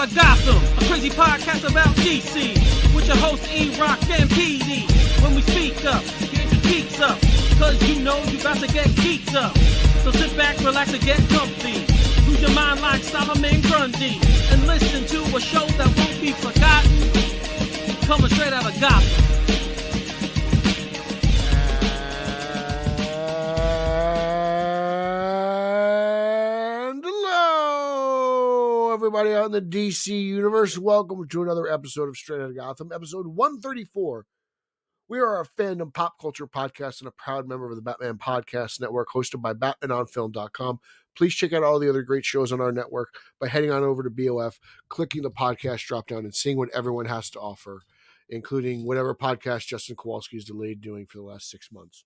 Out of Gotham, a crazy podcast about DC, with your hosts E-Rock and PD. When we speak up, get your geeks up, cause you know you about to get geeked up. So sit back, relax, and get comfy. Lose your mind like Solomon Grundy, and listen to a show that won't be forgotten, coming straight out of Gotham. Everybody out in the DC universe, welcome to another episode of Straight Outta Gotham, episode 134. We are a fandom pop culture podcast and a proud member of the Batman Podcast Network, hosted by BatmanOnFilm.com. Please check out all the other great shows on our network by heading on over to BOF, clicking the podcast drop down, and seeing what everyone has to offer, including whatever podcast Justin Kowalski has delayed doing for the last 6 months.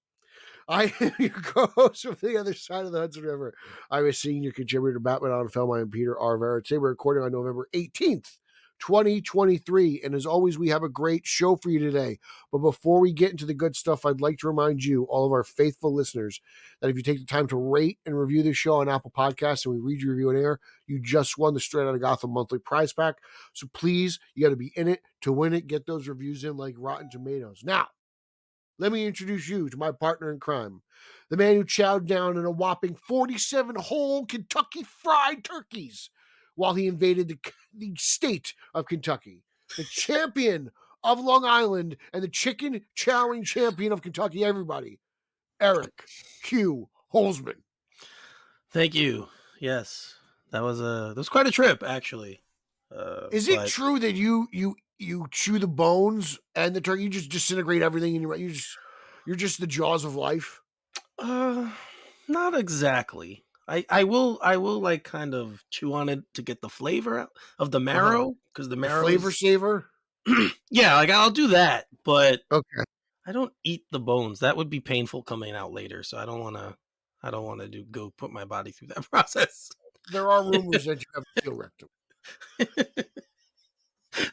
I am your co-host from the other side of the Hudson River. I'm a senior contributor to Batman on Film. I am Peter R. Vera. Today we're recording on November 18th, 2023. And as always, we have a great show for you today. But before we get into the good stuff, I'd like to remind you, all of our faithful listeners, that if you take the time to rate and review this show on Apple Podcasts and we read your review on air, you just won the Straight Outta Gotham monthly prize pack. So please, you got to be in it to win it. Get those reviews in like Rotten Tomatoes. Now, let me introduce you to my partner in crime, the man who chowed down in a whopping 47 whole Kentucky fried turkeys while he invaded the state of Kentucky, the champion of Long Island and the chicken chowing champion of Kentucky, everybody, Eric Hugh Holzman. Thank you. Yes, that was quite a trip, actually. Is it true that you chew the bones and the turkey? You just disintegrate everything, and you're just the jaws of life. Not exactly. I will like kind of chew on it to get the flavor out of the marrow, because the marrow flavor saver. Yeah, like I'll do that, but okay. I don't eat the bones. That would be painful coming out later, so I don't want to go put my body through that process. There are rumors that you have a steel rectum.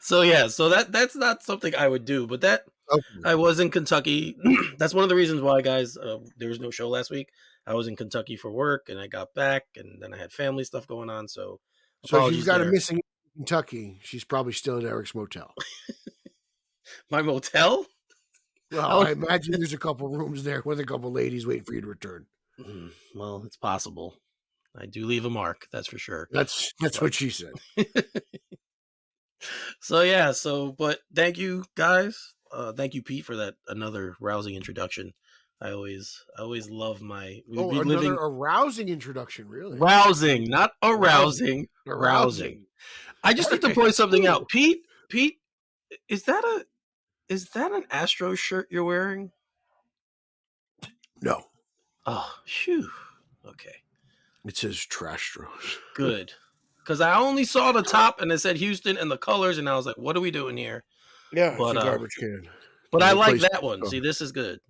So yeah, so that's not something I would do, but that okay. I was in Kentucky. That's one of the reasons why, guys, there was no show last week. I was in Kentucky for work, and I got back, and then I had family stuff going on. So if you've got a missing in Kentucky, she's probably still at Eric's motel. My motel? Well, I imagine there's a couple rooms there with a couple ladies waiting for you to return. Well, it's possible. I do leave a mark, that's for sure. That's what she said. So yeah, but thank you guys. Thank you, Pete, for that another rousing introduction. I always love my arousing introduction, really. Rousing, not arousing. Arousing. I just need to point something out. Pete, is that an Astro shirt you're wearing? No. Oh, phew. Okay. It says Trastros. Good. Because I only saw the top and it said Houston and the colors, and I was like, what are we doing here? Yeah, but, it's a garbage can. But I like that one. See, this is good.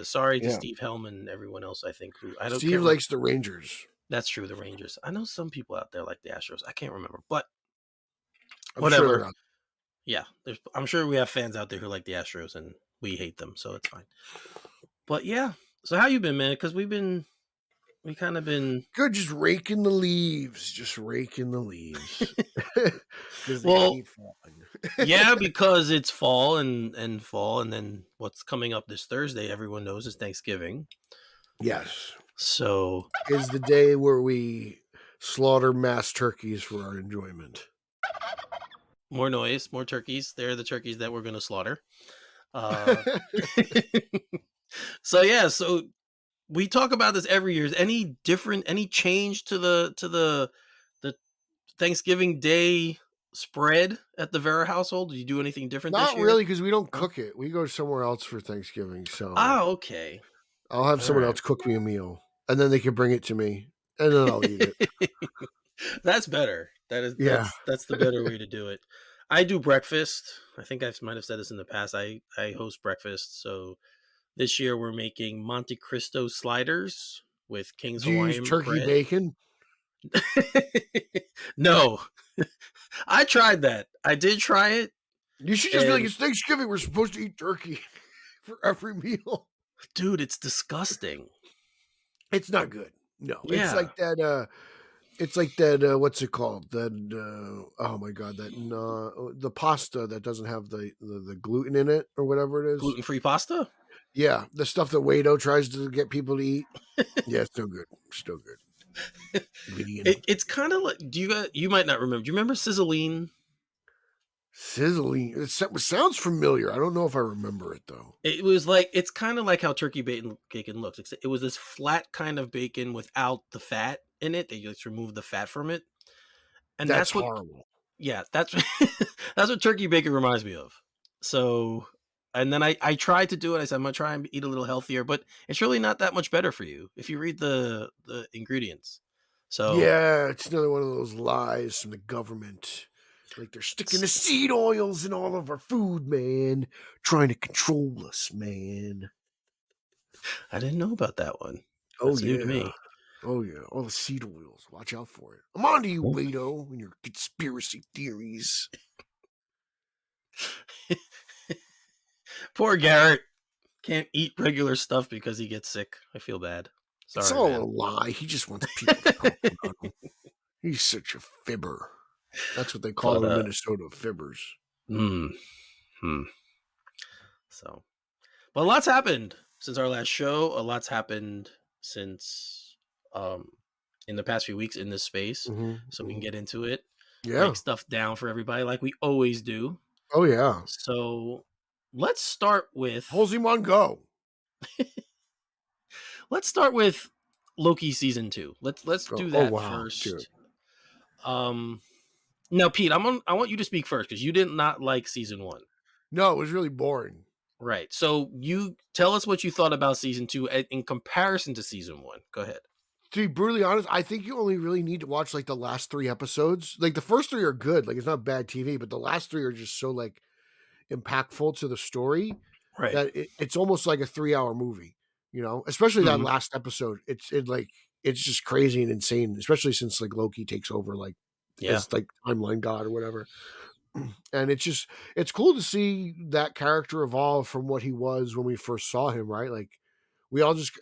Sorry to Steve Helm and everyone else, I think. Steve likes the Rangers. That's true, the Rangers. I know some people out there like the Astros. I can't remember, but whatever. Sure yeah, I'm sure we have fans out there who like the Astros, and we hate them, so it's fine. But yeah, so how you been, man? Because we kind of been good, just raking the leaves. Well, yeah, because it's fall and then what's coming up this Thursday, everyone knows, is Thanksgiving. Yes. So is the day where we slaughter mass turkeys for our enjoyment. More noise, more turkeys. They're the turkeys that we're going to slaughter. So yeah, so we talk about this every year. Is any change to the Thanksgiving Day spread at the Vera household? Did you do anything different this year? Not really, because we don't cook it. We go somewhere else for Thanksgiving. So okay. I'll have someone else cook me a meal, and then they can bring it to me, and then I'll eat it. That's better. That's the better way to do it. I do breakfast. I think I might have said this in the past. I host breakfast. So this year we're making Monte Cristo sliders with King's Hawaiian turkey bread. Bacon? No. I tried that. I did try it. You should just be like, it's Thanksgiving. We're supposed to eat turkey for every meal. Dude, it's disgusting. It's not good. No. Yeah. It's like that It's like that. What's it called? That oh my god, that the pasta that doesn't have the gluten in it or whatever it is. Gluten-free pasta? Yeah, the stuff that Wado tries to get people to eat. Yeah, still good. Still good. Vegan. It's kind of like, you might not remember. Do you remember Sizzling? Sizzling. It sounds familiar. I don't know if I remember it though. It was like, it's kind of like how turkey bacon looks. It was this flat kind of bacon without the fat in it. They just removed the fat from it. And That's that's what, horrible. yeah, that's that's what turkey bacon reminds me of. So, and then I tried to do it. I said, I'm going to try and eat a little healthier, but it's really not that much better for you if you read the ingredients. So, Yeah, it's another one of those lies from the government. Like they're sticking the seed oils in all of our food, man. Trying to control us, man. I didn't know about that one. Oh That's new to yeah. me. Oh yeah. All the seed oils. Watch out for it. I'm on to you, Wado, and your conspiracy theories. Poor Garrett can't eat regular stuff because he gets sick. I feel bad. Sorry, It's all man. a lie. He just wants people to talk about him. He's such a fibber. That's what they call But him in Minnesota, fibbers. hmm. So, but a lot's happened since our last show. A lot's happened since in the past few weeks in this space. So we can get into it. Yeah. Break stuff down for everybody like we always do. Oh yeah. So let's start with Holzimon go. Let's start with Loki season 2. Let's do that first. Dude. Now Pete, I want you to speak first because you did not like season 1. No, it was really boring. Right. So you tell us what you thought about season 2 in comparison to season 1. Go ahead. To be brutally honest, I think you only really need to watch like the last 3 episodes. Like the first 3 are good, like it's not bad TV, but the last 3 are just so like impactful to the story Right. that it's almost like a 3-hour movie. You know, especially that last episode. It's just crazy and insane, especially since like Loki takes over like as like timeline god or whatever. And it's cool to see that character evolve from what he was when we first saw him, right? Like we all just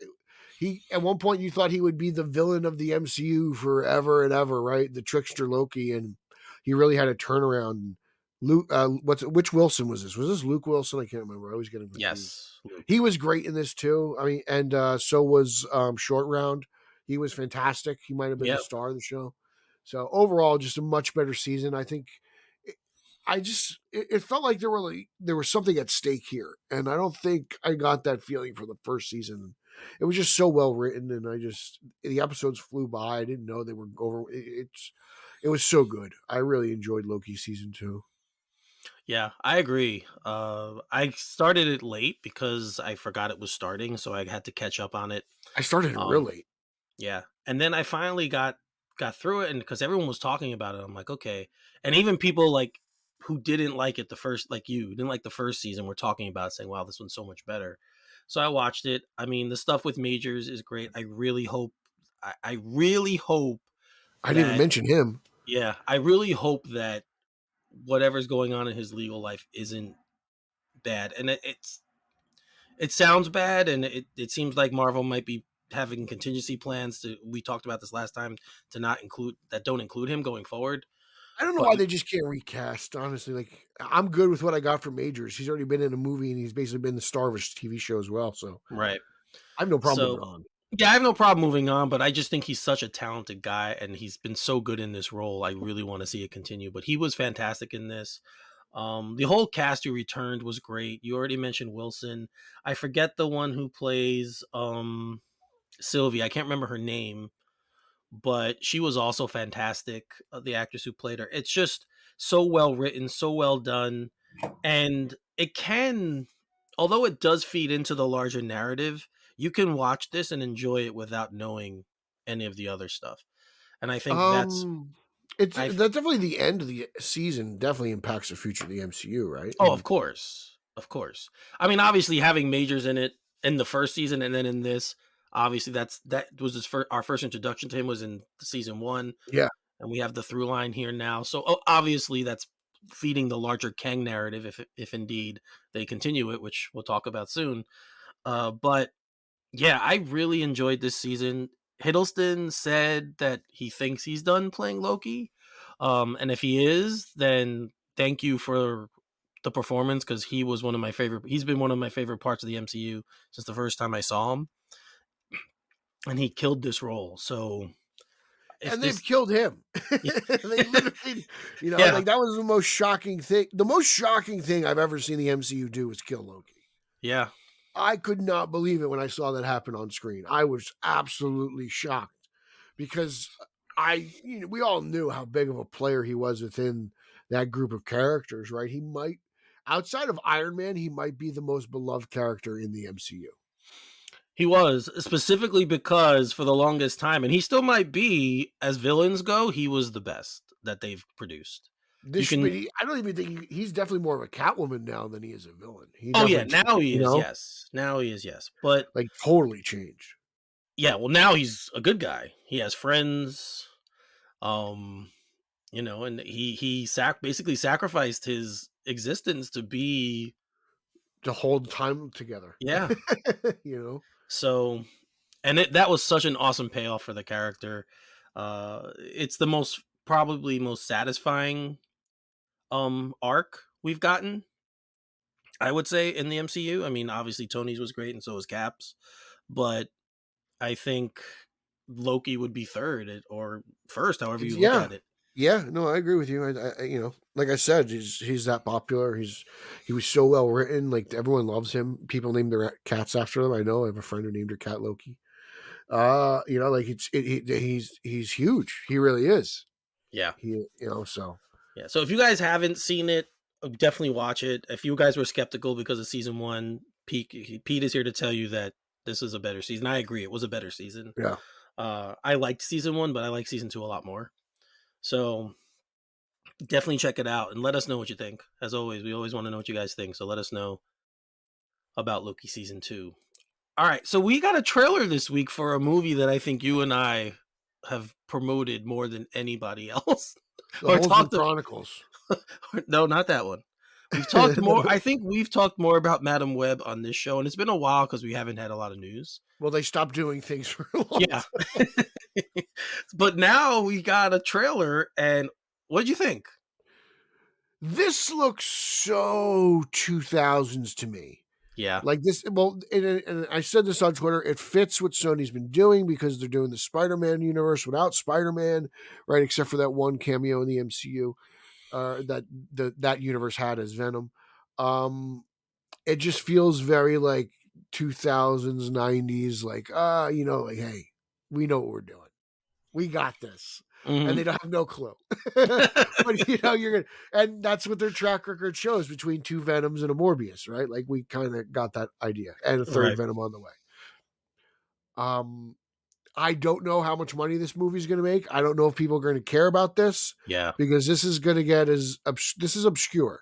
he at one point you thought he would be the villain of the MCU forever and ever, right? The trickster Loki, and he really had a turnaround. Luke, which Wilson was this? Was this Luke Wilson? I can't remember. I always get him confused. Yes, Luke. He was great in this too. I mean, and so was Short Round. He was fantastic. He might have been the star of the show. So overall, just a much better season. I think. It felt like there was something at stake here, and I don't think I got that feeling for the first season. It was just so well written, and the episodes flew by. I didn't know they were over. It was so good. I really enjoyed Loki season 2. Yeah, I agree. I started it late because I forgot it was starting, so I had to catch up on it. I started it real late. Yeah, and then I finally got through it, and because everyone was talking about it, I'm like, okay. And even people like who didn't like it didn't like the first season, were talking about it, saying, "Wow, this one's so much better." So I watched it. I mean, the stuff with Majors is great. I really hope. I really hope. I didn't even mention him. Yeah, I really hope that whatever's going on in his legal life isn't bad. And it sounds bad, and it seems like Marvel might be having contingency plans we talked about this last time, to don't include him going forward. I don't know why they just can't recast, honestly. Like, I'm good with what I got from Majors. He's already been in a movie, and he's basically been the star of a TV show as well. So right, I have no problem moving on. Yeah, I have no problem moving on, but I just think he's such a talented guy, and he's been so good in this role. I really want to see it continue. But he was fantastic in this. The whole cast who returned was great. You already mentioned Wilson. I forget the one who plays Sylvie. I can't remember her name, but she was also fantastic. The actress who played her. It's just so well written, so well done, and although it does feed into the larger narrative, you can watch this and enjoy it without knowing any of the other stuff. And I think that's definitely the end of the season definitely impacts the future of the MCU, right? Oh, of course. I mean, obviously having Majors in it in the first season and then in this, obviously that was our first introduction to him was in season 1. Yeah. And we have the through line here now. So obviously that's feeding the larger Kang narrative if indeed they continue it, which we'll talk about soon. But yeah, I really enjoyed this season. Hiddleston said that he thinks he's done playing Loki. And if he is, then thank you for the performance, because he's been one of my favorite parts of the MCU since the first time I saw him. And he killed this role. So they've killed him. They literally, Yeah. like that was the most shocking thing. The most shocking thing I've ever seen the MCU do was kill Loki. Yeah. I could not believe it when I saw that happen on screen. I was absolutely shocked because we all knew how big of a player he was within that group of characters, right? He might, outside of Iron Man, he might be the most beloved character in the MCU. He was, specifically because for the longest time, and he still might be, as villains go, he was the best that they've produced. I don't even think he's definitely more of a Catwoman now than he is a villain. Now he is, yes. Now he is, yes. But like totally changed. Yeah, well, now he's a good guy. He has friends, and he basically sacrificed his existence to hold time together. Yeah. So, and that was such an awesome payoff for the character. It's the probably most satisfying arc we've gotten, I would say, in the MCU. I mean, obviously Tony's was great and so was Cap's, but I think Loki would be third or first, however you look at it. Yeah, no, I agree with you. I like I said, he's that popular. He was so well written. Like everyone loves him. People name their cats after him. I know. I have a friend who named her cat Loki. Like he's huge. He really is. Yeah. So. Yeah. So if you guys haven't seen it, definitely watch it. If you guys were skeptical because of season 1, Pete is here to tell you that this is a better season. I agree. It was a better season. Yeah. I liked season 1, but I like season 2 a lot more. So definitely check it out and let us know what you think. As always, we always want to know what you guys think. So let us know about Loki season 2. All right. So we got a trailer this week for a movie that I think you and I have promoted more than anybody else. The Chronicles. No, not that one. We've talked more. I think we've talked more about Madam Web on this show, and it's been a while because we haven't had a lot of news. Well, they stopped doing things for a long time. But now we got a trailer, and what did you think? This looks so 2000s to me. Yeah. Like this, well, and I said this on Twitter, it fits what Sony's been doing because they're doing the Spider-Man universe without Spider-Man, right? Except for that one cameo in the MCU that universe had as Venom. It just feels very like 2000s, 90s, like, like, hey, we know what we're doing. We got this. Mm-hmm. And they don't have no clue. But you're gonna, and that's what their track record shows between 2 Venoms and a Morbius, right? Like we kind of got that idea, and a third Venom on the way. I don't know how much money this movie is going to make. I don't know if people are going to care about this. Yeah, because this is going to get this is obscure.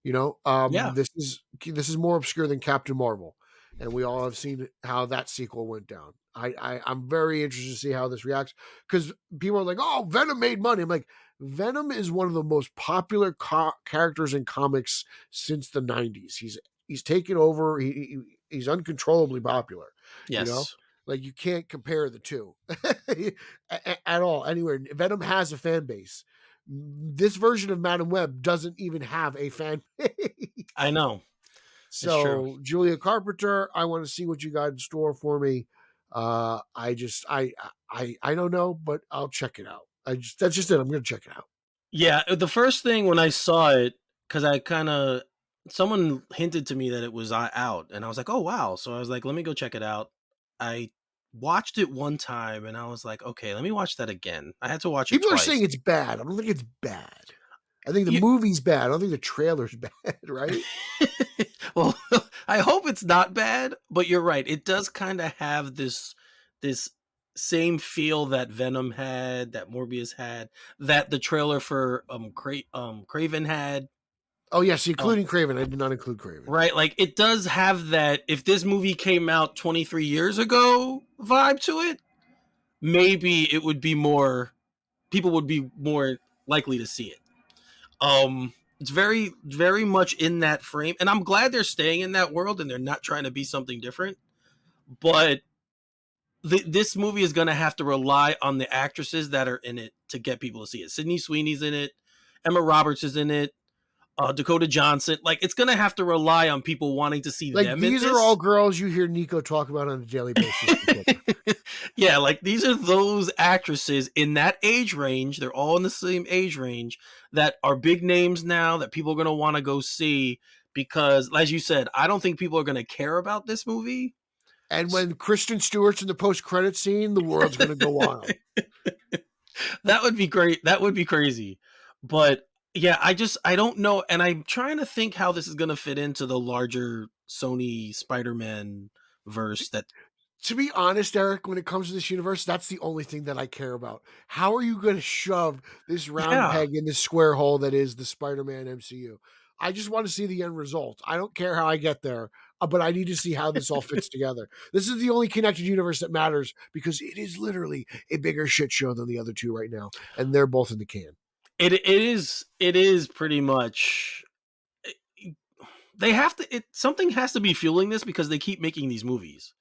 This is more obscure than Captain Marvel, and we all have seen how that sequel went down. I'm very interested to see how this reacts because people are like, "Oh, Venom made money." I'm like, Venom is one of the most popular characters in comics since the 90s. He's taken over. He's uncontrollably popular. Yes. Like you can't compare the two at all anywhere. Venom has a fan base. This version of Madam Web doesn't even have a fan base. I know. So Julia Carpenter, I want to see what you got in store for me. I don't know, but I'll check it out. That's just it. I'm going to check it out. Yeah. The first thing when I saw it, because someone hinted to me that it was out and I was like, oh, wow. So I was like, let me go check it out. I watched it one time and I was like, okay, let me watch that again. I had to watch it twice. People are saying it's bad. I don't think it's bad. I think the movie's bad. I don't think the trailer's bad, right? Well, I hope it's not bad, but you're right. It does kind of have this same feel that Venom had, that Morbius had, that the trailer for Kraven had. Oh, yes, including Kraven. I did not include Kraven. Right, like it does have that, if this movie came out 23 years ago vibe to it, maybe it would be people would be more likely to see it. It's very, very much in that frame, and I'm glad they're staying in that world and they're not trying to be something different. But this movie is going to have to rely on the actresses that are in it to get people to see it. Sydney Sweeney's in it. Emma Roberts is in it. Dakota Johnson. Like, it's going to have to rely on people wanting to see them in this. These are all girls you hear Nico talk about on a daily basis. Yeah, like, these are those actresses in that age range. They're all in the same age range that are big names now that people are going to want to go see because, as you said, I don't think people are going to care about this movie. And when Kristen Stewart's in the post-credit scene, the world's going to go wild. That would be great. That would be crazy. But yeah, I don't know. And I'm trying to think how this is going to fit into the larger Sony Spider-Man verse. That, to be honest, Eric, when it comes to this universe, that's the only thing that I care about. How are you going to shove this round peg in this square hole that is the Spider-Man MCU? I just want to see the end result. I don't care how I get there, but I need to see how this all fits together. This is the only connected universe that matters because it is literally a bigger shit show than the other two right now, and they're both in the can. It is pretty much. They have to. Something has to be fueling this because they keep making these movies.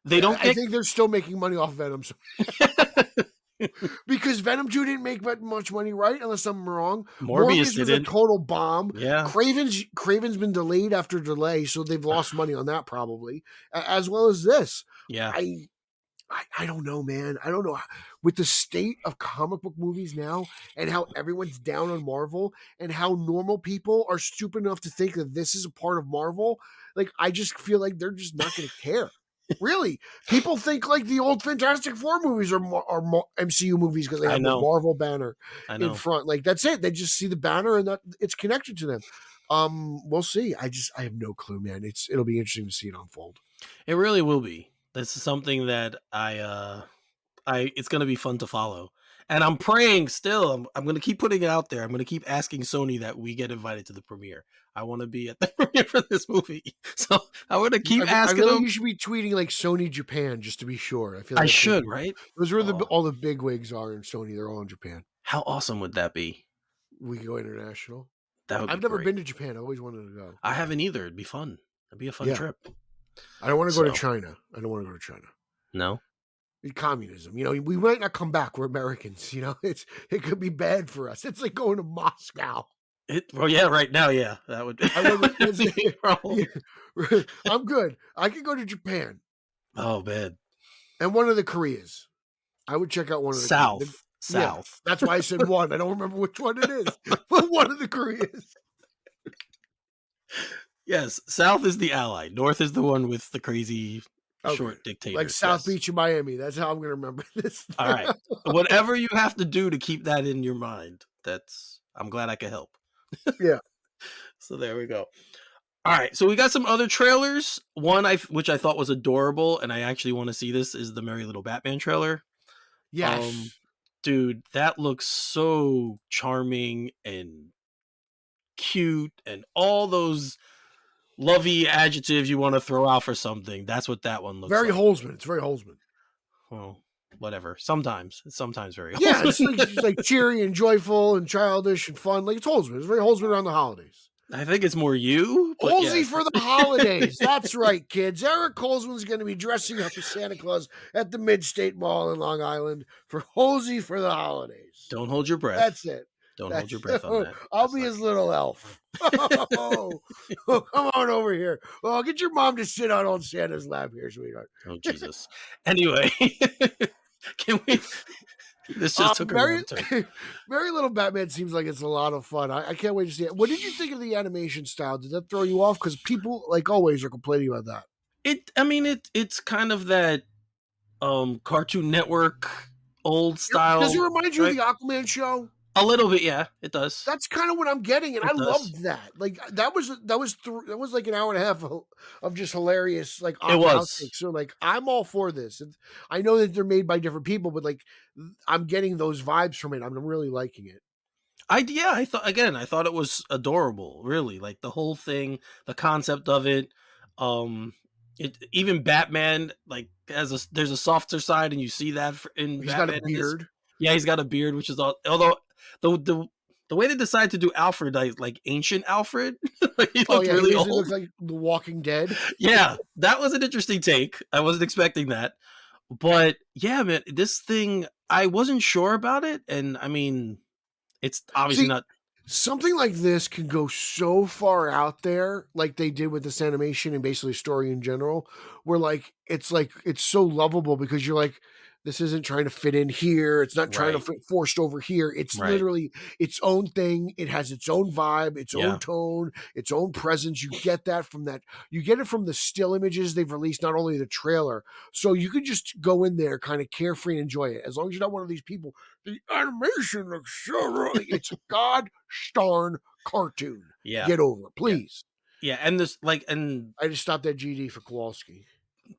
They don't. I think they're still making money off Venom. Because Venom 2 didn't make much money, right? Unless I'm wrong. Morbius was a total bomb. Yeah. Craven's been delayed after delay, so they've lost money on that probably, as well as this. Yeah. I don't know, man. I don't know. With the state of comic book movies now and how everyone's down on Marvel and how normal people are stupid enough to think that this is a part of Marvel, like, I just feel like they're just not going to care. Really, people think like the old Fantastic Four movies are MCU movies because they have the Marvel banner in front. Like, that's it. They just see the banner and that it's connected to them. We'll see. I have no clue, man. It'll be interesting to see it unfold. It really will be. This is something that it's going to be fun to follow. And I'm praying still. I'm going to keep putting it out there. I'm going to keep asking Sony that we get invited to the premiere. I want to be at the premiere for this movie. So I want to keep asking them. You should be tweeting like Sony Japan just to be sure. I feel like I should, right? Those are where all the big wigs are in Sony. They're all in Japan. How awesome would that be? We could go international. I've never been to Japan. I always wanted to go. I haven't either. It'd be fun. It'd be a fun trip. I don't want to go to China. I don't want to go to China. No? Communism. We might not come back. We're Americans. It could be bad for us. It's like going to Moscow. Right now, yeah. That would be I'm good. I could go to Japan. Oh, man. And one of the Koreas. I would check out one of the South. Yeah, that's why I said one. I don't remember which one it is. But one of the Koreas. Yes, South is the ally. North is the one with the crazy short dictator. Like South Beach in Miami. That's how I'm going to remember this. All right. Whatever you have to do to keep that in your mind, I'm glad I could help. Yeah. So there we go. All right. So we got some other trailers. One which I thought was adorable, and I actually want to see this, is the Merry Little Batman trailer. Yes. Dude, that looks so charming and cute and all those lovey adjectives you want to throw out for something. That's what that one looks like. Very Holzman. It's very Holzman. Well, whatever. Sometimes very Holzman. Yeah, it's like cheery and joyful and childish and fun. Like, it's Holzman. It's very Holzman around the holidays. I think it's more you. Holsey for the holidays. That's right, kids. Eric Holzman's going to be dressing up as Santa Claus at the Mid-State Mall in Long Island for Holsey for the holidays. Don't hold your breath. That's it. Hold your breath on that. I'll be his little elf. Oh, come on over here. Well, get your mom to sit on old Santa's lap here, sweetheart. Oh, Jesus. Anyway, can we... This just took a long turn. Very Little Batman seems like it's a lot of fun. I can't wait to see it. What did you think of the animation style? Did that throw you off? Because people, like always, are complaining about that. It's kind of that Cartoon Network old style. Does it remind you of the Aquaman show? A little bit, yeah, it does. That's kind of what I'm getting, and I loved that. Like that was like an hour and a half of just hilarious, like it was. So like I'm all for this. And I know that they're made by different people, but like I'm getting those vibes from it. I'm really liking it. I thought it was adorable. Really, like the whole thing, the concept of it. Even Batman like there's a softer side, and you see that in He's Batman. Got a beard. Yeah, he's got a beard, which is although the way they decided to do Alfred, like ancient Alfred, like he looked really old. He looks like The Walking Dead. Yeah, that was an interesting take. I wasn't expecting that, But yeah, man, this thing, I wasn't sure about it. And I mean, it's obviously See, not. something like this can go so far out there, like they did with this animation and basically story in general, where like it's so lovable because you're like, this isn't trying to fit in here. It's not trying to Right. fit forced over here. It's Right. literally its own thing. It has its own vibe, its own Yeah. tone, its own presence. You get that from that. You get it from the still images they've released, not only the trailer. So you could just go in there, kind of carefree and enjoy it. As long as you're not one of these people, the animation looks so really. It's a god darn cartoon. Yeah. Get over it, Yeah. please. Yeah. And this, like, and I just stopped at GD for Kowalski.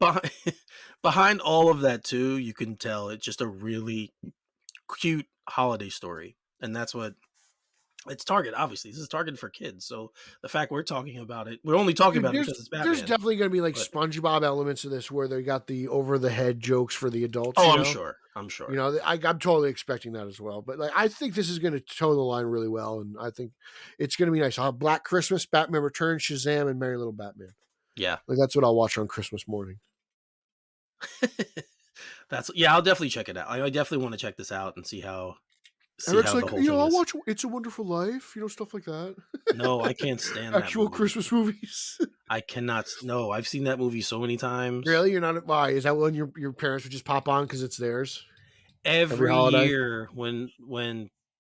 behind, behind all of that, too, you can tell it's just a really cute holiday story. And that's what it's targeted. Obviously, this is targeted for kids. So the fact we're talking about it, we're only talking Dude, about it because it's Batman. there's definitely going to be like But, SpongeBob elements of this where they got the over the head jokes for the adults. oh, You I'm know? sure. I'm sure. You know, I'm totally expecting that as well. But like, I think this is going to toe the line really well, and I think it's going to be nice. I'll have Black Christmas, Batman Returns, Shazam, and Merry Little Batman. Yeah. Like that's what I'll watch on Christmas morning. I'll definitely check it out. I definitely want to check this out and see how Eric's the like, whole you know, thing I'll is. watch It's a Wonderful Life, you know, stuff like that. No, I can't stand that Actual movie. Christmas movies. I cannot. No, I've seen that movie so many times. Really? You're not? Why? Is that when your parents would just pop on because it's theirs? Every holiday? year when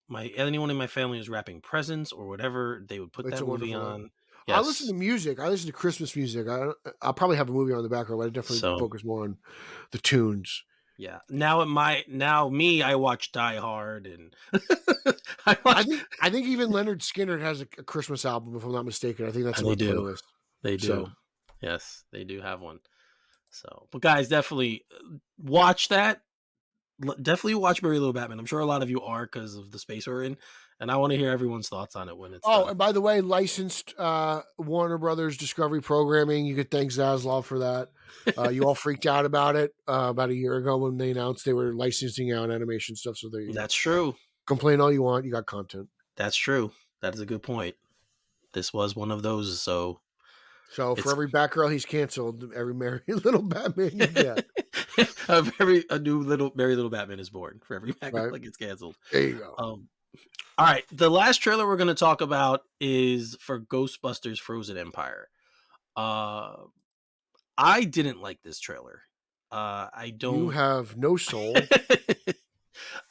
anyone in my family was wrapping presents or whatever, they would put It's that a movie Wonderful Life. on. I listen Yes. to music. I listen to Christmas music. I'll probably have a movie on the background, but I definitely So focus more on the tunes. yeah. Now I watch Die Hard and I think even Leonard Skinner has a Christmas album, if I'm not mistaken. I think that's and on they the do. playlist. They do. So. Yes, they do have one. So, but guys, definitely watch that. Definitely watch Merry Little Batman. I'm sure a lot of you are because of the space we're in, and I want to hear everyone's thoughts on it when it's done. And by the way, licensed Warner Brothers Discovery Programming. You could thank Zaslav for that. You all freaked out about it about a year ago when they announced they were licensing out animation stuff. So there you go. That's true. Complain all you want. You got content. That's true. That is a good point. This was one of those. So for every Batgirl he's canceled, every Merry Little Batman you get. a new Merry Little Batman is born for every Batgirl that gets canceled. There you go. All right. The last trailer we're going to talk about is for Ghostbusters Frozen Empire. I didn't like this trailer. I don't. You have no soul.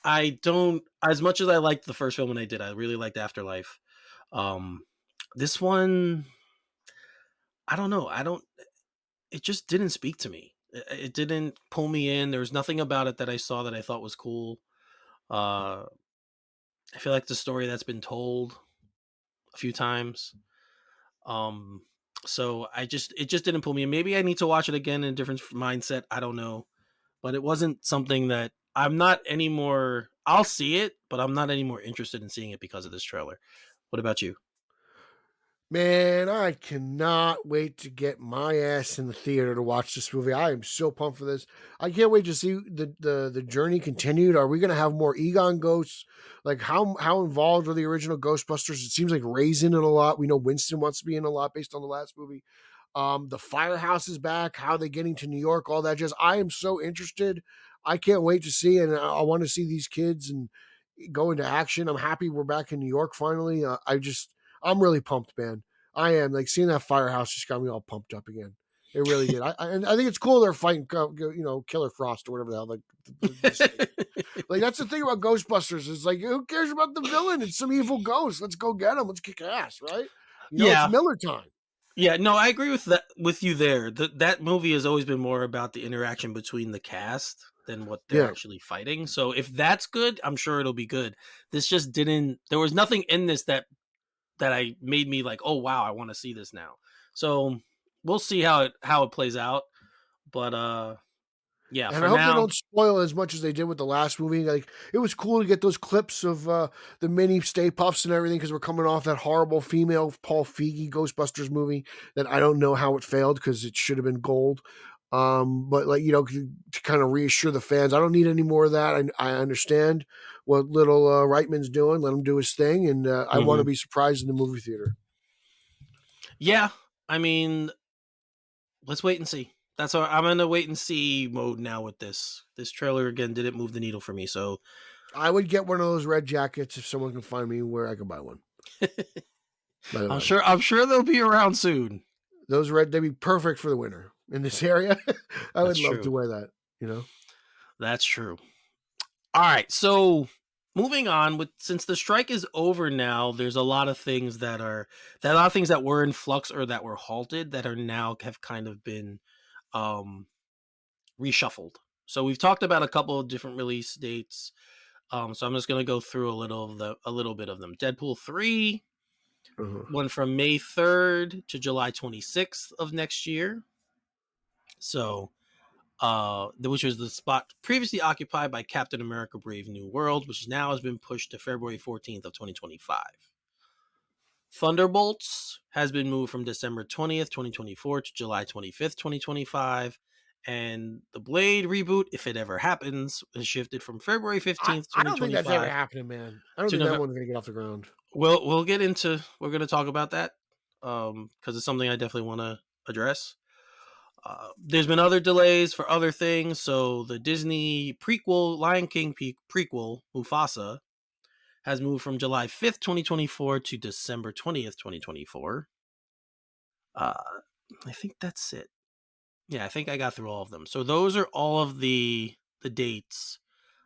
I don't. As much as I liked the first film when I did, I really liked Afterlife. This one, I don't know. It just didn't speak to me. It didn't pull me in. There was nothing about it that I saw that I thought was cool. I feel like the story that's been told a few times. So it just didn't pull me in. Maybe I need to watch it again in a different mindset. I don't know, but it wasn't something that I'm not anymore. I'll see it, but I'm not any more interested in seeing it because of this trailer. What about you? Man, I cannot wait to get my ass in the theater to watch this movie. I am so pumped for this. I can't wait to see the journey continued. Are we going to have more Egon ghosts? Like how involved are the original Ghostbusters? It seems like Ray's in it a lot. We know Winston wants to be in a lot based on the last movie. The firehouse is back. How are they getting to New York? All that jazz. I am so interested. I can't wait to see, and I want to see these kids and go into action. I'm happy we're back in New York finally. I'm really pumped, man. I am. Like seeing that firehouse just got me all pumped up again. It really did. And I think it's cool they're fighting, Killer Frost or whatever the hell. Like that's the thing about Ghostbusters. It's like who cares about the villain? It's some evil ghost. Let's go get him. Let's kick ass, right? It's Miller time. Yeah, no, I agree with you there. That movie has always been more about the interaction between the cast than what they're actually fighting. So if that's good, I'm sure it'll be good. This just didn't. There was nothing in this that I made me like, oh wow, I want to see this now. So we'll see how it plays out. But yeah, and I hope they don't spoil as much as they did with the last movie. Like it was cool to get those clips of the mini Stay Puffs and everything because we're coming off that horrible female Paul Feig Ghostbusters movie that I don't know how it failed because it should have been gold. But like to kind of reassure the fans, I don't need any more of that. I understand what little Reitman's doing. Let him do his thing, and I want to be surprised in the movie theater. Yeah, I mean, let's wait and see. That's why I'm in a wait and see mode now with this. This trailer again didn't move the needle for me, so I would get one of those red jackets if someone can find me where I can buy one. By the way, I'm sure they'll be around soon. those red, they'd be perfect for the winter in this area. I would That's love to true. wear that, you know? That's true. All right, so moving on with since the strike is over now, there's a lot of things that were in flux or that were halted that are now have kind of been reshuffled. So we've talked about a couple of different release dates. So I'm just gonna go through a little bit of them. Deadpool 3 went from May 3rd to July 26th of next year. So which was the spot previously occupied by Captain America Brave New World, which now has been pushed to February 14th of 2025. Thunderbolts has been moved from December 20th, 2024 to July 25th, 2025. And the Blade reboot, if it ever happens, is shifted from February 15th, I don't think that's ever 2025 happening, man. I don't to think that November. one's going to get off the ground. We're going to talk about that because it's something I definitely want to address. There's been other delays for other things. So the Disney prequel, Lion King prequel, Mufasa, has moved from July 5th, 2024 to December 20th, 2024. I think that's it. Yeah, I think I got through all of them. So those are all of the dates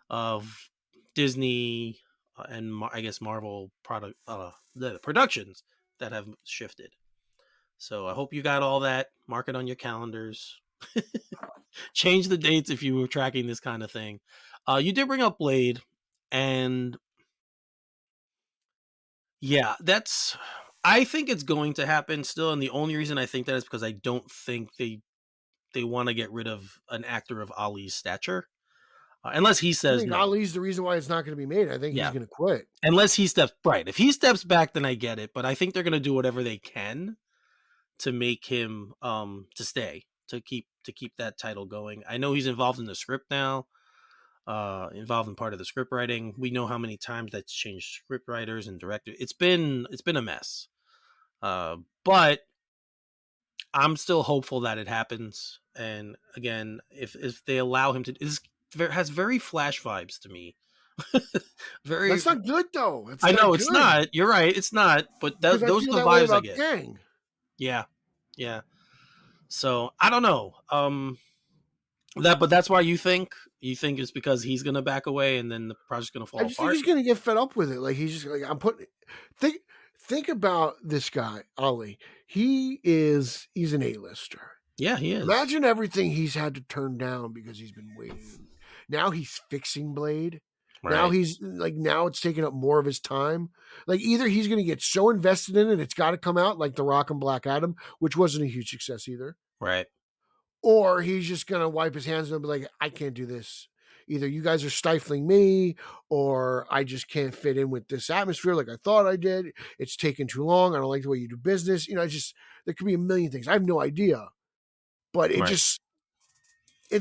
of Disney and I guess Marvel the productions that have shifted. So I hope you got all that. Mark it on your calendars. Change the dates if you were tracking this kind of thing. You did bring up Blade, and yeah, I think it's going to happen still, and the only reason I think that is because I don't think they want to get rid of an actor of Ali's stature, unless he I says think no. Ali's the reason why it's not going to be made. I think he's going to quit. Unless he steps right. If he steps back, then I get it. But I think they're going to do whatever they can to make him to stay, to keep that title going. I know he's involved in the script now, involved in part of the script writing. We know how many times that's changed script writers and directors. It's been a mess. But I'm still hopeful that it happens. And again, if they allow him to, it has very Flash vibes to me. Very. That's not good though. I know it's not. You're right. It's not. But those are the vibes I get. Kang. Yeah. So I don't know. But that's why you think it's because he's gonna back away and then the project's gonna fall apart. I just think he's gonna get fed up with it. Like he's just like think about this guy, Ali. He's an A-lister. Yeah, he is. Imagine everything he's had to turn down because he's been waiting. Now he's fixing Blade. Right. Now it's taking up more of his time. Like either he's going to get so invested in it, it's got to come out like The Rock and Black Adam, which wasn't a huge success either. Right. Or he's just going to wipe his hands and be like, I can't do this. Either you guys are stifling me or I just can't fit in with this atmosphere like I thought I did. It's taken too long. I don't like the way you do business. There could be a million things. I have no idea. But it's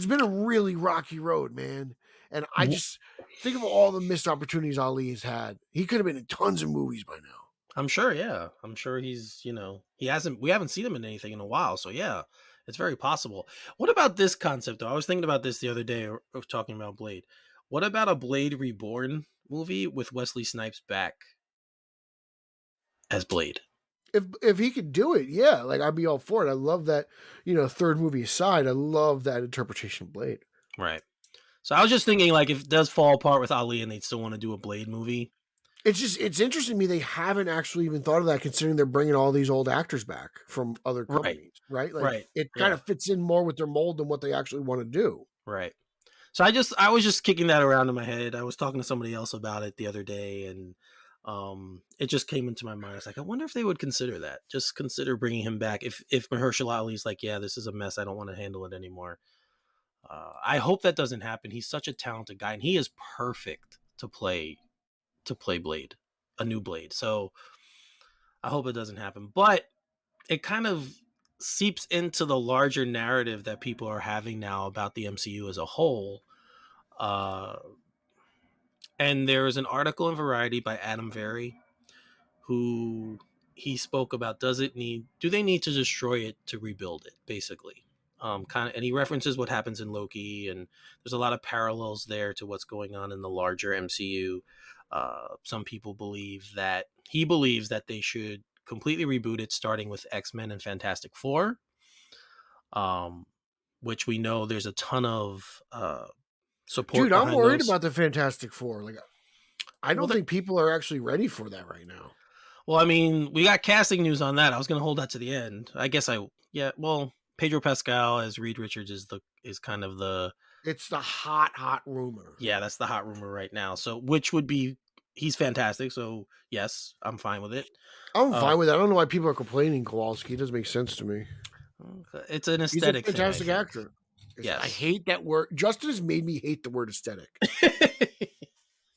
been a really rocky road, man. And I just think of all the missed opportunities Ali has had. He could have been in tons of movies by now. I'm sure, yeah. I'm sure we haven't seen him in anything in a while. So yeah, it's very possible. What about this concept though? I was thinking about this the other day of talking about Blade. What about a Blade Reborn movie with Wesley Snipes back as Blade? If he could do it, yeah, like I'd be all for it. I love that, third movie aside, I love that interpretation of Blade. Right. So I was just thinking, like, if it does fall apart with Ali and they still want to do a Blade movie. It's interesting to me they haven't actually even thought of that, considering they're bringing all these old actors back from other companies, right? Like, it kind of fits in more with their mold than what they actually want to do. Right. So I was just kicking that around in my head. I was talking to somebody else about it the other day, and it just came into my mind. I was like, I wonder if they would consider that. Just consider bringing him back. If Mahershala Ali's like, yeah, this is a mess. I don't want to handle it anymore. I hope that doesn't happen. He's such a talented guy, and he is perfect to play Blade, a new Blade. So I hope it doesn't happen. But it kind of seeps into the larger narrative that people are having now about the MCU as a whole. And there is an article in Variety by Adam Very, who he spoke about, do they need to destroy it to rebuild it, basically. and he references what happens in Loki, and there's a lot of parallels there to what's going on in the larger MCU. Some people believe that he believes that they should completely reboot it, starting with X-Men and Fantastic Four, which we know there's a ton of support Dude, I'm behind worried those. about the Fantastic Four. Like, I don't think people are actually ready for that right now. Well, I mean, we got casting news on that. I was going to hold that to the end. I guess well, Pedro Pascal as Reed Richards is kind of the... It's the hot rumor. Yeah, that's the hot rumor right now. So, which would be... He's fantastic, so yes, I'm fine with it. I'm fine with it. I don't know why people are complaining, Kowalski. It doesn't make sense to me. It's an aesthetic He's a fantastic thing, actor. Yes. I hate that word. Justin has made me hate the word aesthetic.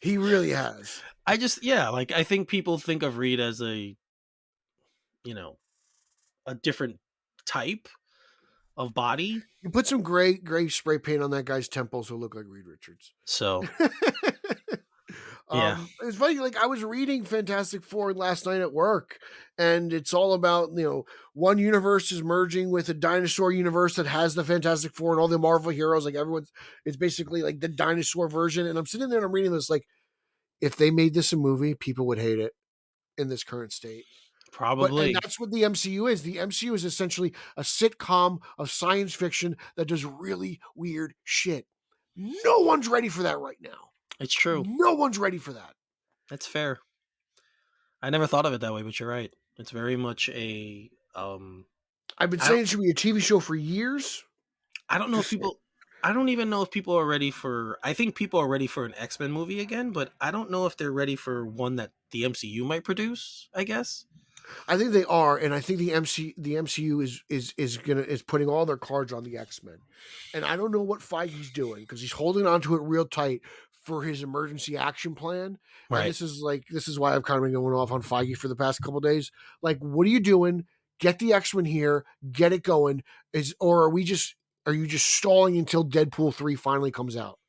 He really has. I think people think of Reed as a different type of body. You put some gray spray paint on that guy's temples, he'll look like Reed Richards. So, yeah. It's funny. Like, I was reading Fantastic Four last night at work, and it's all about, one universe is merging with a dinosaur universe that has the Fantastic Four and all the Marvel heroes. Like, it's basically like the dinosaur version. And I'm sitting there and I'm reading this, like, if they made this a movie, people would hate it in this current state. Probably. And that's what the MCU is. The MCU is essentially a sitcom of science fiction that does really weird shit. No one's ready for that right now. It's true. No one's ready for that. That's fair. I never thought of it that way, but you're right. It's very much a... I've been saying it should be a TV show for years. I don't know if people... I don't even know if people are ready for... I think people are ready for an X-Men movie again, but I don't know if they're ready for one that the MCU might produce, I guess. I think they are, and I think the MCU is putting all their cards on the X-Men. And I don't know what Feige's doing, because he's holding on to it real tight for his emergency action plan. Right. And this is why I've kind of been going off on Feige for the past couple of days. Like, what are you doing? Get the X-Men here, get it going. Are you just stalling until Deadpool 3 finally comes out?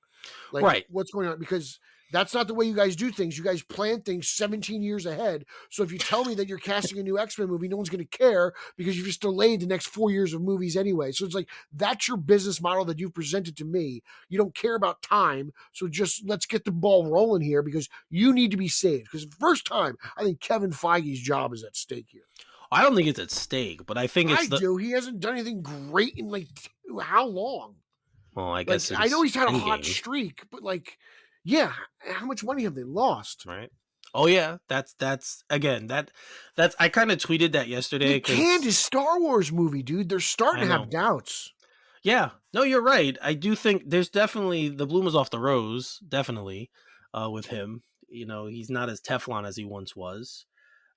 Like, right. What's going on? Because that's not the way you guys do things. You guys plan things 17 years ahead. So if you tell me that you're casting a new X-Men movie, no one's going to care, because you've just delayed the next 4 years of movies anyway. So it's like, that's your business model that you've presented to me. You don't care about time. So just let's get the ball rolling here, because you need to be saved. Because the first time, I think Kevin Feige's job is at stake here. I don't think it's at stake, but I think it's do. He hasn't done anything great in how long? Well, I guess I know he's had a hot streak, but yeah, how much money have they lost? Right. Oh yeah, that's again that's I kind of tweeted that yesterday. They canned his Star Wars movie, dude. They're starting to have doubts. Yeah, no, you're right. I do think there's definitely the bloom is off the rose, definitely, with him. He's not as Teflon as he once was.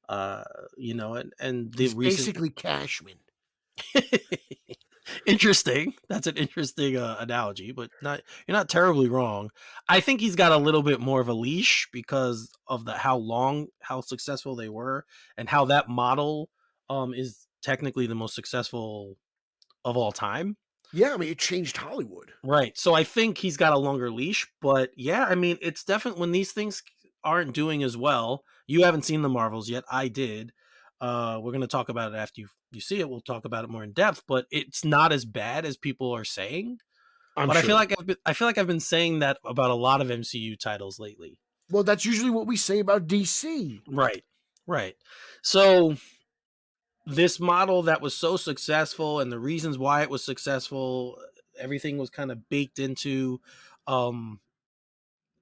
And he's basically Cashman. Interesting. That's an interesting analogy, but you're not terribly wrong. I think he's got a little bit more of a leash because of how successful they were, and how that model is technically the most successful of all time. Yeah, I mean, it changed Hollywood. Right. So I think he's got a longer leash, but yeah, I mean, it's definitely when these things aren't doing as well. You haven't seen the Marvels yet. I did. We're going to talk about it after you see it. We'll talk about it more in depth, but it's not as bad as people are saying. Sure. I feel like I've been saying that about a lot of MCU titles lately. Well, that's usually what we say about DC. Right. So this model that was so successful, and the reasons why it was successful, everything was kind of baked into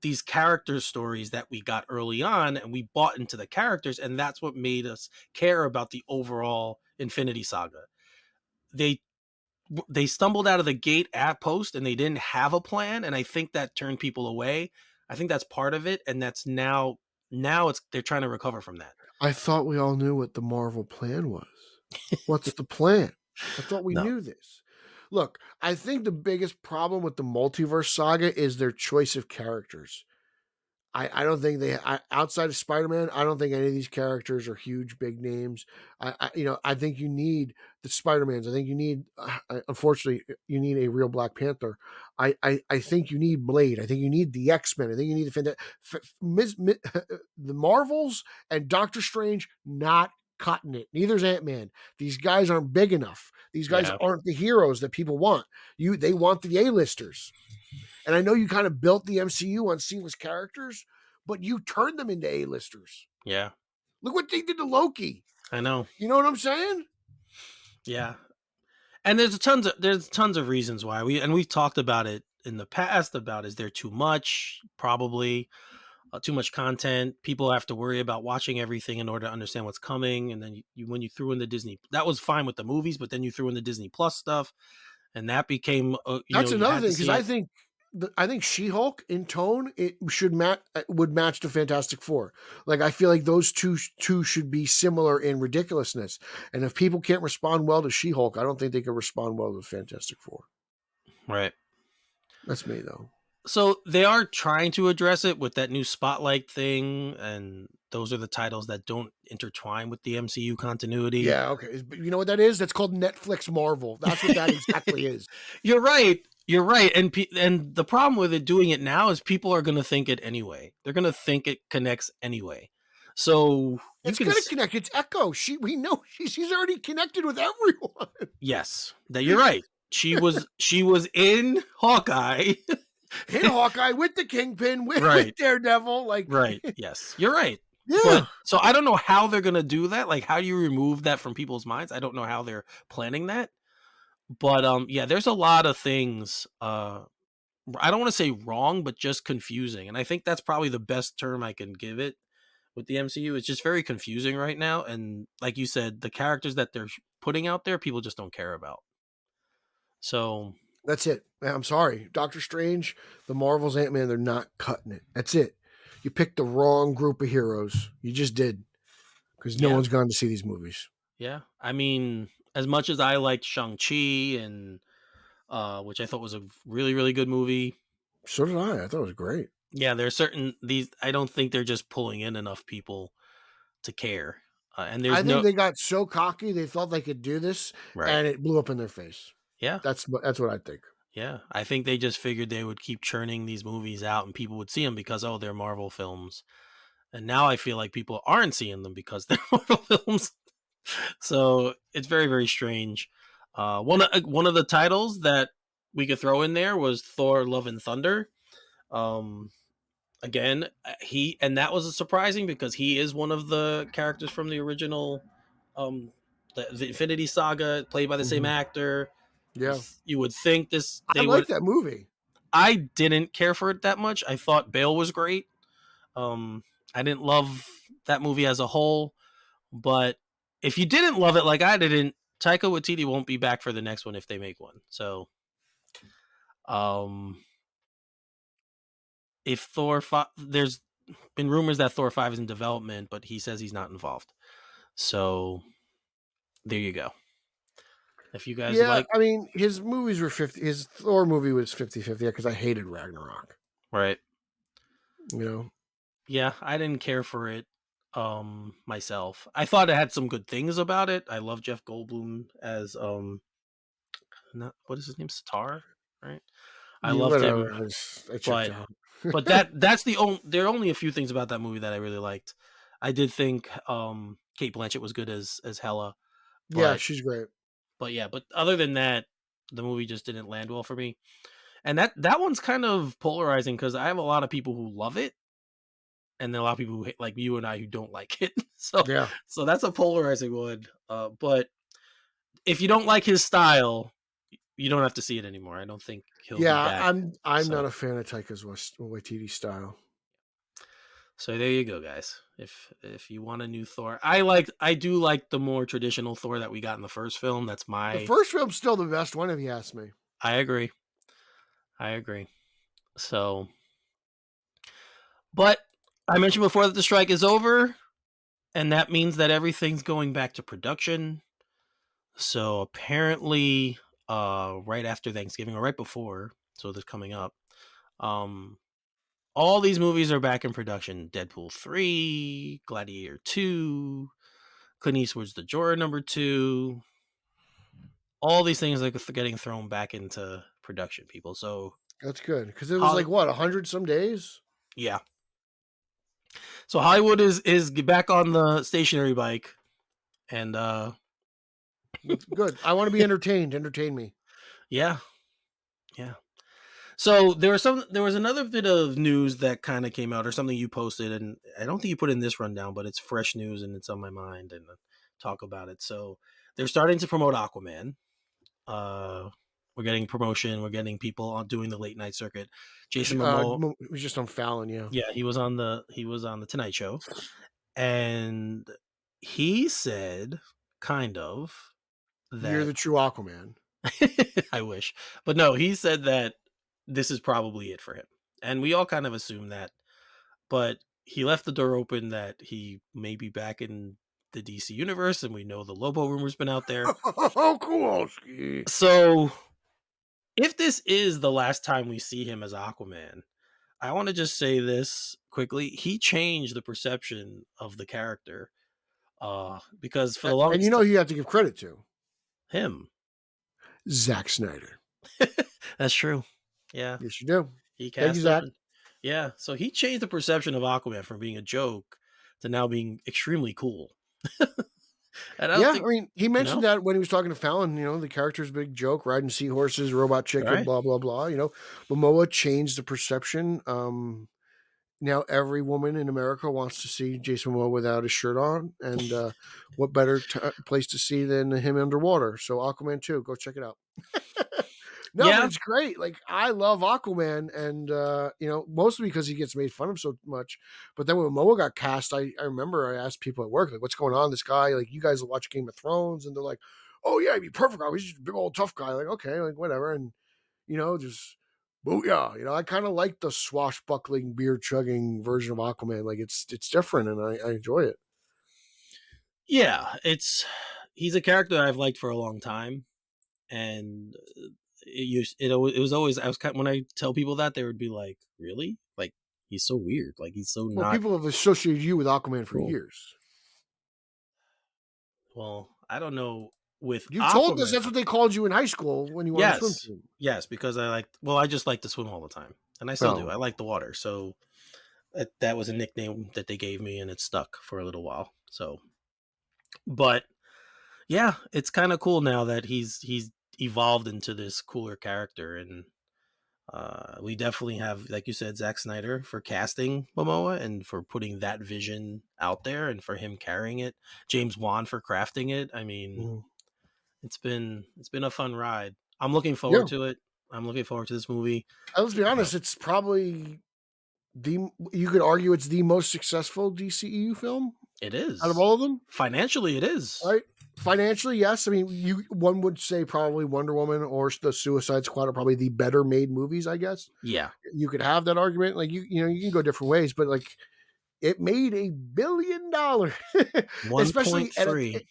these character stories that we got early on, and we bought into the characters, and that's what made us care about the overall Infinity Saga. They stumbled out of the gate at post, and they didn't have a plan, and I think that turned people away. I think that's part of it, and that's now they're trying to recover from that. I thought we all knew what the Marvel plan was. What's the plan? I thought we knew this. Look, I think the biggest problem with the multiverse saga is their choice of characters. I don't think outside of Spider-Man, I don't think any of these characters are huge, big names. I think you need the Spider-Mans. I think you need, unfortunately, you need a real Black Panther. I think you need Blade. I think you need the X-Men. I think you need the Marvels and Doctor Strange, not cutting it. Neither's Ant-Man. These guys aren't big enough. These guys aren't the heroes that people want. They want the A-listers. And I know you kind of built the MCU on seamless characters, but you turned them into A-listers. Yeah. Look what they did to Loki. I know. You know what I'm saying? Yeah. And there's tons of reasons why we've talked about it in the past about, is there too much? Probably too much content. People have to worry about watching everything in order to understand what's coming. And then when you threw in the Disney, that was fine with the movies, but then you threw in the Disney Plus stuff, and that became that's another thing, because I think She-Hulk in tone would match the Fantastic Four. Like, I feel like those two should be similar in ridiculousness. And if people can't respond well to She-Hulk, I don't think they can respond well to the Fantastic Four. Right. That's me, though. So they are trying to address it with that new Spotlight thing, and those are the titles that don't intertwine with the MCU continuity. Yeah, okay. But you know what that is? That's called Netflix Marvel. That's what that exactly is. You're right. And the problem with it doing it now is people are going to think it anyway. They're going to think it connects anyway. So it's going to connect. It's Echo. We know she's already connected with everyone. Yes, that you're right. She was in Hawkeye. In Hawkeye with the Kingpin, with Daredevil, right. Yes, you're right. Yeah. But, so I don't know how they're gonna do that. Like, how do you remove that from people's minds? I don't know how they're planning that. But yeah, there's a lot of things. I don't want to say wrong, but just confusing. And I think that's probably the best term I can give it with the MCU. It's just very confusing right now. And like you said, the characters that they're putting out there, people just don't care about. So that's it. I'm sorry. Doctor Strange, the Marvel's Ant-Man, they're not cutting it. That's it. You picked the wrong group of heroes. You just did. Because no one's gone to see these movies. Yeah. I mean, as much as I liked Shang-Chi, and which I thought was a really, really good movie. So did I. I thought it was great. Yeah, there's I don't think they're just pulling in enough people to care. And I think they got so cocky, they thought they could do this, and it blew up in their face. Yeah. That's what I think. Yeah. I think they just figured they would keep churning these movies out and people would see them because, they're Marvel films. And now I feel like people aren't seeing them because they're Marvel films. So it's very, very strange. One of the titles that we could throw in there was Thor: Love and Thunder. Again, and that was surprising because he is one of the characters from the original, the Infinity Saga, played by the same actor. Yeah, you would think this. I like that movie. I didn't care for it that much. I thought Bale was great. I didn't love that movie as a whole, but if you didn't love it like I didn't, Taika Waititi won't be back for the next one if they make one. So, if Thor 5, there's been rumors that Thor 5 is in development, but he says he's not involved. So, there you go. If you guys I mean, his movies were 50. His Thor movie was 50-50 because I hated Ragnarok. Right. You know. Yeah, I didn't care for it myself. I thought it had some good things about it. I love Jeff Goldblum as what is his name? Sitar, right? I loved him. But that's there are only a few things about that movie that I really liked. I did think Cate Blanchett was good as Hela. Yeah, she's great. But other than that, the movie just didn't land well for me. And that one's kind of polarizing because I have a lot of people who love it, and then a lot of people who like you and I who don't like it. So that's a polarizing one. But if you don't like his style, you don't have to see it anymore. I don't think he'll be back. I'm not a fan of Taika's Waititi style. So there you go, guys. If you want a new Thor, I do like the more traditional Thor that we got in the first film. The first film's still the best one, if you ask me. I agree. So, but I mentioned before that the strike is over, and that means that everything's going back to production. So apparently, right after Thanksgiving or right before, so this coming up, all these movies are back in production. Deadpool 3, Gladiator 2, Clint Eastwood's The Jorah #2. All these things are getting thrown back into production, people. So that's good because it was 100 some days. Yeah. So Hollywood is back on the stationary bike, And good. I want to be entertained. Entertain me. yeah. So there was another bit of news that kind of came out, or something you posted, and I don't think you put in this rundown, but it's fresh news and it's on my mind, and talk about it. So they're starting to promote Aquaman. We're getting promotion. We're getting people on doing the late night circuit. Jason Momoa, It was just on Fallon, yeah. yeah, he was on the Tonight Show, and he said, kind of, that You're the true Aquaman. I wish, but no, he said that this is probably it for him, and we all kind of assumed that, but he left the door open that he may be back in the DC universe, and we know the Lobo rumor's been out there. Oh, cool. So if this is the last time we see him as Aquaman, I want to just say this quickly. He changed the perception of the character, because for the longest, and you know, you have to give credit to him, Zack Snyder. That's true. Yeah, Yes, you do. he Thank cast you, Zach. him. Yeah, so he changed the perception of Aquaman from being a joke to now being extremely cool. And I mean, he mentioned that when he was talking to Fallon, you know, the character's a big joke, riding seahorses, robot chicken, right. Blah, blah, blah. You know, Momoa changed the perception. Now every woman in America wants to see Jason Momoa without his shirt on. And what better place to see than him underwater? So Aquaman 2, go check it out. No, yeah. It's great. Like, I love Aquaman, and you know, mostly because he gets made fun of so much. But then when Momoa got cast, I remember I asked people at work, like, what's going on? This guy, like, you guys watch Game of Thrones, and they're like, oh yeah, he'd be perfect. He's just a big old tough guy. Like, okay, like whatever. And you know, just booyah. You know, I kind of like the swashbuckling, beer chugging version of Aquaman. Like, it's different, and I enjoy it. Yeah, he's a character I've liked for a long time, and it was always, when I tell people that, they would be like, really? Like, he's so weird. Like, he's so not. People have associated you with Aquaman for years. Well, I don't know. With you told us that's what they called you in high school when you were on the swim team. Yes, because I just like to swim all the time, and I still do. I like the water, so that was a nickname that they gave me, and it stuck for a little while. So, but yeah, it's kind of cool now that he's evolved into this cooler character, and we definitely have, like you said, Zack Snyder for casting Momoa and for putting that vision out there, and for him carrying it. James Wan for crafting it. I mean, it's been a fun ride. I'm looking forward to it. I'm looking forward to this movie. Let's be honest, it's probably you could argue it's the most successful DCEU film. It is. Out of all of them? Financially, it is. Right? Financially, yes. I mean, one would say probably Wonder Woman or the Suicide Squad are probably the better made movies, I guess. Yeah. You could have that argument. Like, you know, you can go different ways, but like, it made $1 billion. Especially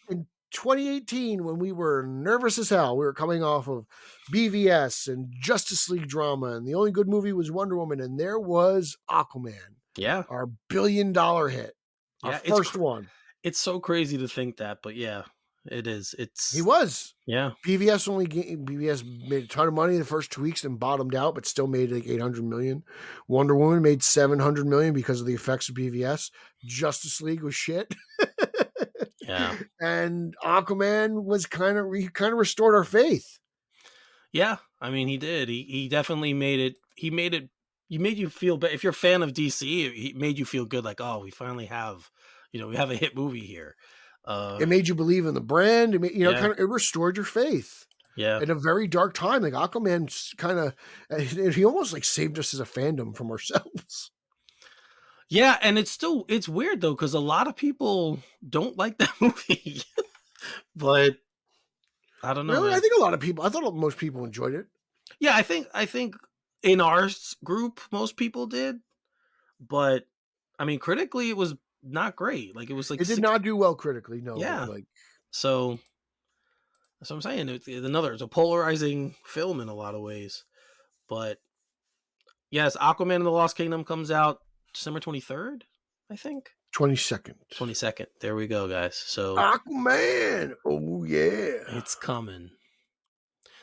in 2018, when we were nervous as hell. We were coming off of BVS and Justice League drama, and the only good movie was Wonder Woman, and there was Aquaman. Yeah. Our $1 billion hit. Our first one. It's so crazy to think that, but yeah, it is. He was. Yeah. BVS made a ton of money the first 2 weeks and bottomed out, but still made like $800 million. Wonder Woman made $700 million because of the effects of BVS. Justice League was shit. Yeah. And Aquaman was kind of restored our faith. Yeah. I mean, he did. He definitely made it. He made you feel better. If you're a fan of DC, he made you feel good. Like, oh, we finally have, we have a hit movie here. It made you believe in the brand. It made, it restored your faith. Yeah. In a very dark time, like Aquaman's he almost like saved us as a fandom from ourselves. Yeah, and it's weird though, because a lot of people don't like that movie. But I don't know. Really? I think a lot of people. I thought most people enjoyed it. Yeah, I think in our group most people did, but I mean, critically it was not great. Like, it was like it did not do well critically. No. Yeah. So that's what I'm saying. It's a polarizing film in a lot of ways. But yes, Aquaman and the Lost Kingdom comes out December 23rd, I think. 22nd. 22nd. There we go, guys. So Aquaman. Oh yeah. It's coming.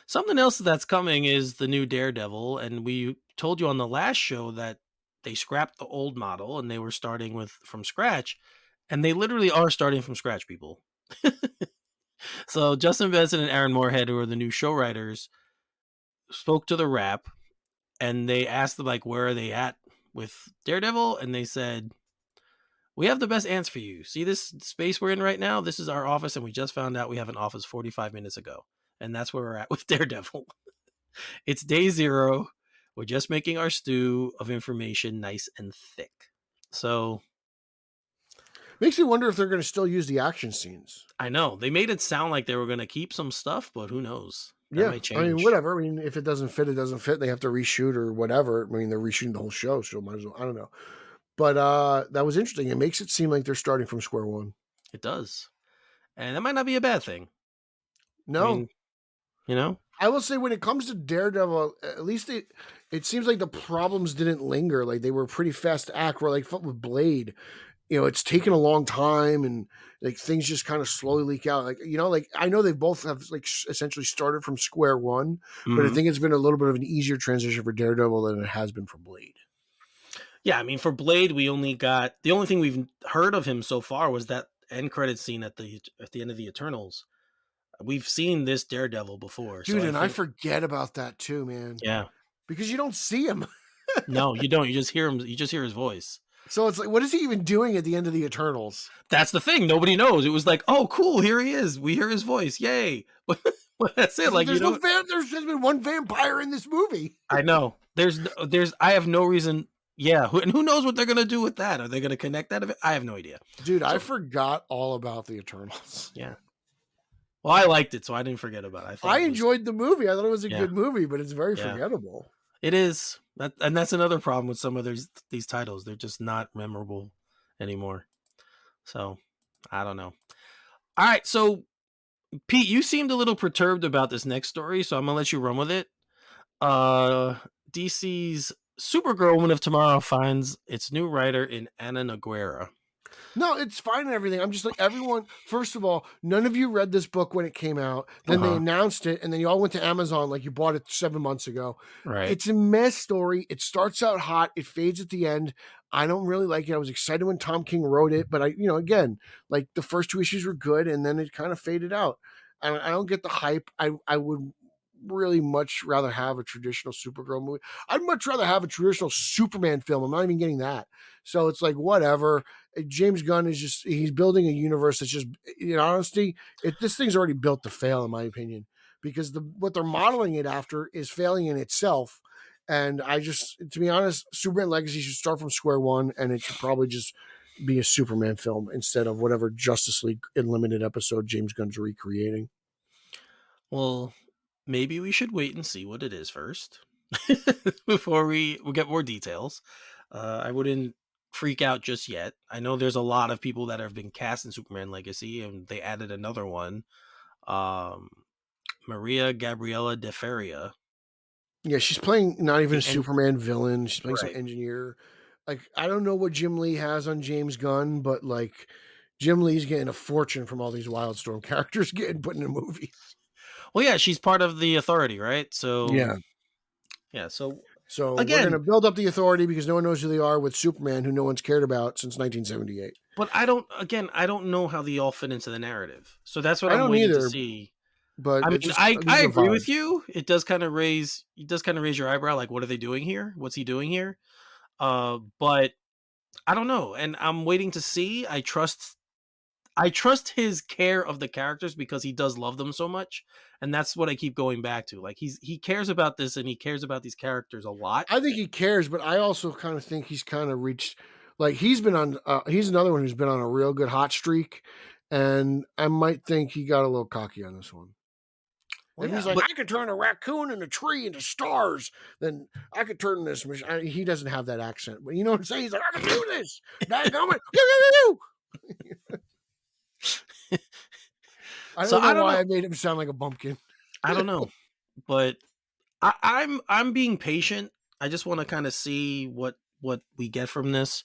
Something else that's coming is the new Daredevil, and we told you on the last show that they scrapped the old model and they were starting from scratch, and they literally are starting from scratch, people. So Justin Benson and Aaron Moorhead, who are the new show writers, spoke to the Wrap, and they asked them, like, where are they at with Daredevil? And they said, we have the best answer for you. See this space we're in right now? This is our office, and we just found out we have an office 45 minutes ago. And that's where we're at with Daredevil. It's day 0. We're just making our stew of information nice and thick. So makes me wonder if they're going to still use the action scenes. I know. They made it sound like they were going to keep some stuff, but who knows? That might change. I mean, whatever. I mean, if it doesn't fit, it doesn't fit. They have to reshoot or whatever. I mean, they're reshooting the whole show, so might as well. I don't know. But that was interesting. It makes it seem like they're starting from square one. It does. And that might not be a bad thing. No. I mean, you know? I will say when it comes to Daredevil, at least it seems like the problems didn't linger. Like they were pretty fast to act. Where like with Blade, it's taken a long time and like things just kind of slowly leak out. Like, like I know they both have like essentially started from square one, but I think it's been a little bit of an easier transition for Daredevil than it has been for Blade. Yeah, I mean, for Blade, the only thing we've heard of him so far was that end credit scene at the end of the Eternals. We've seen this Daredevil before, dude, so I forget about that too, man. Yeah, because you don't see him. No, you don't. You just hear him. You just hear his voice. So it's like, what is he even doing at the end of the Eternals? That's the thing. Nobody knows. It was like, oh, cool, here he is. We hear his voice. Yay! But that's it. Like, there's there's been one vampire in this movie. I know. I have no reason. Yeah, who knows what they're gonna do with that? Are they gonna connect that? I have no idea, dude. I forgot all about the Eternals. Yeah. Well, I liked it, so I didn't forget about it. I enjoyed the movie. I thought it was a good movie, but it's very forgettable. It is. And that's another problem with some of these titles. They're just not memorable anymore. So, I don't know. All right, so Pete, you seemed a little perturbed about this next story, so I'm going to let you run with it. DC's Supergirl Woman of Tomorrow finds its new writer in Ana Nogueira. No, it's fine and everything. I'm just like, everyone, first of all, none of you read this book when it came out. Then they announced it, and then you all went to Amazon like you bought it 7 months ago. Right. It's a mess story. It starts out hot. It fades at the end. I don't really like it. I was excited when Tom King wrote it, but again, like the first 2 issues were good, and then it kind of faded out. I don't get the hype. I would really much rather have a traditional Supergirl movie. I'd much rather have a traditional Superman film. I'm not even getting that. So it's like, whatever. James Gunn is he's building a universe that's just, in honesty, this thing's already built to fail, in my opinion, because what they're modeling it after is failing in itself. And to be honest, Superman Legacy should start from square one, and it should probably just be a Superman film instead of whatever Justice League Unlimited episode James Gunn's recreating. Well, maybe we should wait and see what it is first before we get more details. I wouldn't freak out just yet. I know there's a lot of people that have been cast in Superman Legacy, and they added another one, Maria Gabriela De Faria. Yeah, she's playing not even a Superman villain. She's playing some engineer. Like, I don't know what Jim Lee has on James Gunn, but like Jim Lee's getting a fortune from all these Wildstorm characters getting put in a movie. Well, yeah, she's part of the Authority, right? So yeah. So again, we're going to build up the Authority because no one knows who they are with Superman, who no one's cared about since 1978. But I don't know how they all fit into the narrative. So that's what I'm waiting to see. But I mean, I agree with you. It does kind of raise your eyebrow. Like, what are they doing here? What's he doing here? But I don't know, and I'm waiting to see. I trust his care of the characters because he does love them so much, and that's what I keep going back to. Like, he cares about this, and he cares about these characters a lot. I think he cares, but I also kind of think he's kind of reached. Like, he's been on. He's another one who's been on a real good hot streak, and I might think he got a little cocky on this one. When he's like, I could turn a raccoon and a tree into stars, then I could turn this. He doesn't have that accent, but you know what I'm saying? He's like, I can do this. Dadgummit. I don't know why I made him sound like a bumpkin. I don't know, but I'm being patient. I just want to kind of see what we get from this.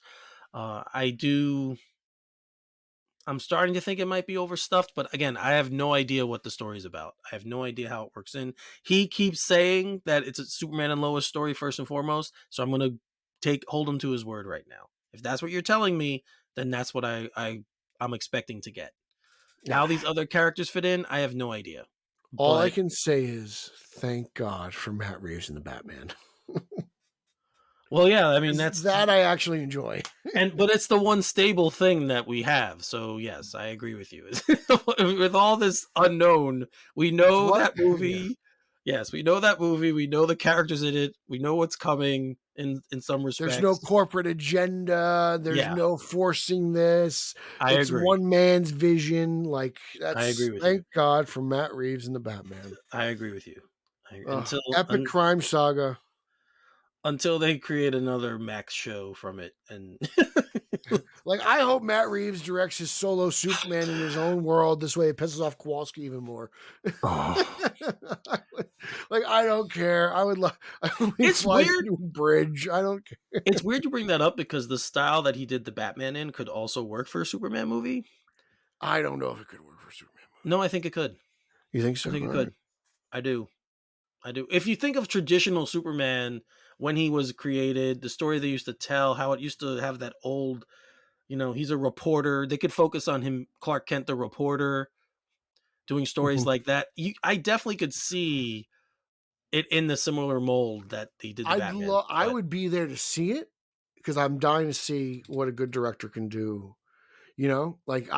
I'm starting to think it might be overstuffed, but again, I have no idea what the story is about. I have no idea how it works in. He keeps saying that it's a Superman and Lois story first and foremost, so I'm going to hold him to his word right now. If that's what you're telling me, then that's what I'm expecting to get. How these other characters fit in, I have no idea. All I can say is thank God for Matt Reeves in the Batman. Well, yeah, I mean that's that I actually enjoy. But it's the one stable thing that we have. So yes, I agree with you. With all this unknown, we know that movie. Yeah. Yes, we know that movie. We know the characters in it. We know what's coming in some respects. There's no corporate agenda. There's no forcing this. I agree. One man's vision. Like that's. I agree with thank God for Matt Reeves in the Batman. I agree with you. Epic crime saga. Until they create another Max show from it, and like I hope Matt Reeves directs his solo Superman in his own world. This way, it pisses off Kowalski even more. Like I don't care. I would love. It's weird. Bridge. I don't care. It's weird you bring that up because the style that he did the Batman in could also work for a Superman movie. I don't know if it could work for a Superman movie. No, I think it could. You think so? I think it could. I do. If you think of traditional Superman when he was created, the story they used to tell, how it used to have that old, he's a reporter. They could focus on him, Clark Kent, the reporter, doing stories like that. I definitely could see it in the similar mold that he did the Batman. I would be there to see it because I'm dying to see what a good director can do. Like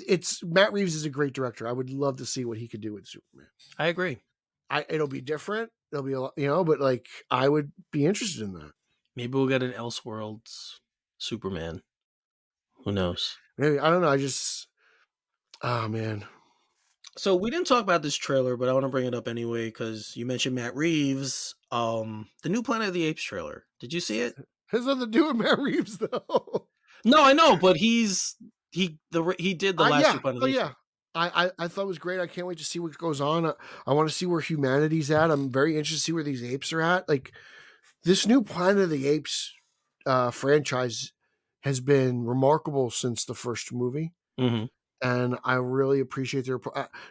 it's Matt Reeves is a great director. I would love to see what he could do with Superman. I agree. It'll be different. It'll be a lot, but like I would be interested in that. Maybe we'll get an Elseworlds Superman. Who knows? Maybe I don't know. Oh man. So we didn't talk about this trailer, but I want to bring it up anyway because you mentioned Matt Reeves. The new Planet of the Apes trailer. Did you see it? It has nothing to do with Matt Reeves though. No, I know, but he did the last two Planet of the Apes. I thought it was great. I can't wait to see what goes on. I want to see where humanity's at. I'm very interested to see where these apes are at. Like this new Planet of the Apes franchise has been remarkable since the first movie. Mm-hmm. And I really appreciate their.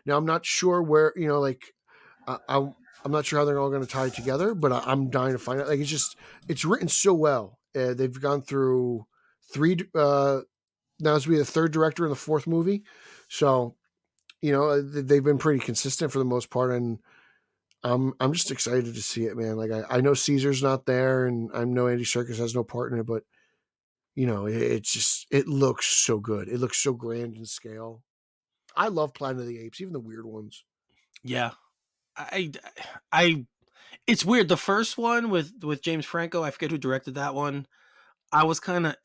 Now I'm not sure where I'm not sure how they're all going to tie it together, but I'm dying to find out. Like it's written so well. They've gone through 3. Now this will be the 3rd director in the 4th movie, so they've been pretty consistent for the most part, and I'm just excited to see it, man. Like I know Caesar's not there, and I know Andy Serkis has no part in it, but it looks so good. It looks so grand in scale. I love Planet of the Apes, even the weird ones. Yeah, it's weird. The first one with James Franco, I forget who directed that one. I was kind of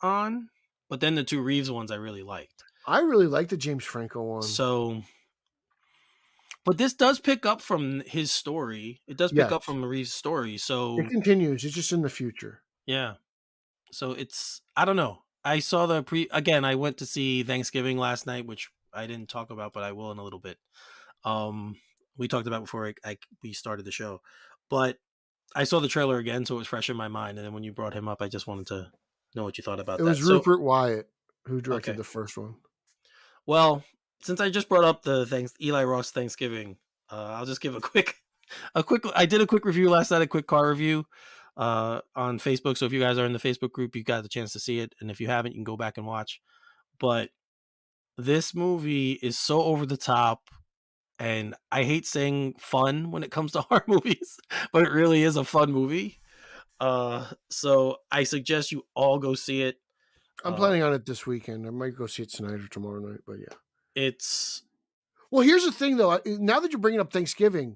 on, but then the 2 Reeves ones I really liked. I really like the James Franco one. So, but this does pick up from his story. It does pick up from Reeves' story. So it continues. It's just in the future. Yeah. So I don't know. I saw again, I went to see Thanksgiving last night, which I didn't talk about, but I will in a little bit. We talked about before we started the show, but I saw the trailer again, so it was fresh in my mind. And then when you brought him up, I just wanted to know what you thought about that. It was Rupert Wyatt who directed the first one. Well, since I just brought up the Eli Roth Thanksgiving, I'll just give a quick. I did a quick review last night, a quick car review on Facebook. So if you guys are in the Facebook group, you got the chance to see it, and if you haven't, you can go back and watch. But this movie is so over the top, and I hate saying fun when it comes to horror movies, but it really is a fun movie. So I suggest you all go see it. I'm planning on it this weekend. I might go see it tonight or tomorrow night, but yeah. Well, here's the thing, though. Now that you're bringing up Thanksgiving,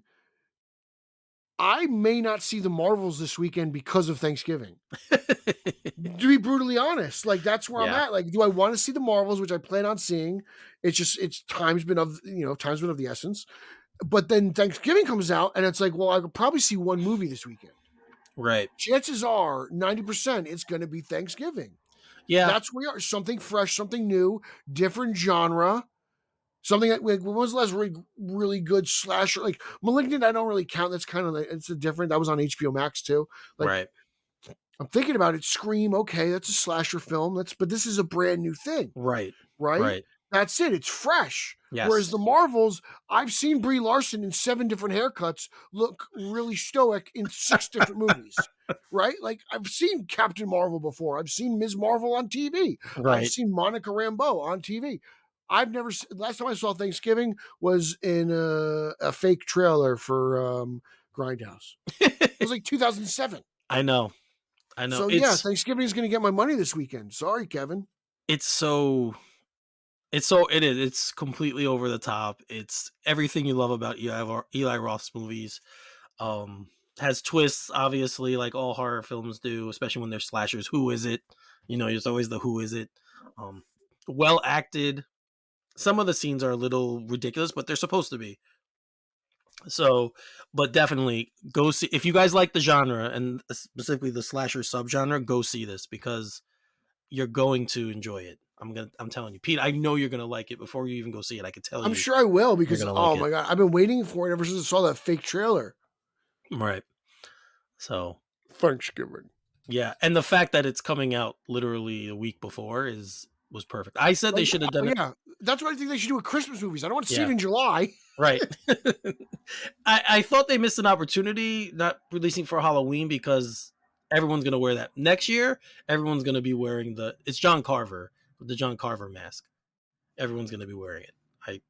I may not see the Marvels this weekend because of Thanksgiving. To be brutally honest, like that's where I'm at. Like, do I want to see the Marvels, which I plan on seeing? Time's been of the essence. But then Thanksgiving comes out, and it's like, well, I could probably see one movie this weekend. Right. Chances are 90% it's going to be Thanksgiving. Yeah. That's where we are. Something fresh, something new, different genre. Something that, when was the last really good slasher? Like Malignant, I don't really count. That's kind of it's a different. That was on HBO Max too. Like, right. I'm thinking about it. Scream, okay, that's a slasher film. But this is a brand new thing. Right. That's it. It's fresh. Yes. Whereas the Marvels, I've seen Brie Larson in 7 different haircuts look really stoic in 6 different movies. Right? Like I've seen Captain Marvel before. I've seen Ms. Marvel on TV. Right. I've seen Monica Rambeau on TV. I've never. Last time I saw Thanksgiving was in a fake trailer for Grindhouse. It was like 2007. I know. So yeah, Thanksgiving is going to get my money this weekend. Sorry, Kevin. It is. It's completely over the top. It's everything you love about Eli Roth's movies. Has twists, obviously, like all horror films do, especially when they're slashers. Who is it? There's always the who is it. Well acted. Some of the scenes are a little ridiculous, but they're supposed to be. So, but definitely go see, if you guys like the genre and specifically the slasher subgenre, go see this because you're going to enjoy it. I'm telling you, Pete, I know you're going to like it before you even go see it. I can tell you. I'm sure I will because, oh my God, I've been waiting for it ever since I saw that fake trailer. Right. So. Thanksgiving. Yeah. And the fact that it's coming out literally a week before was perfect. I said they should have done it. Yeah. That's what I think they should do with Christmas movies. I don't want to see it in July. Right. I thought they missed an opportunity not releasing for Halloween because everyone's going to wear that. Next year, everyone's going to be wearing it's John Carver, the John Carver mask. Everyone's going to be wearing it.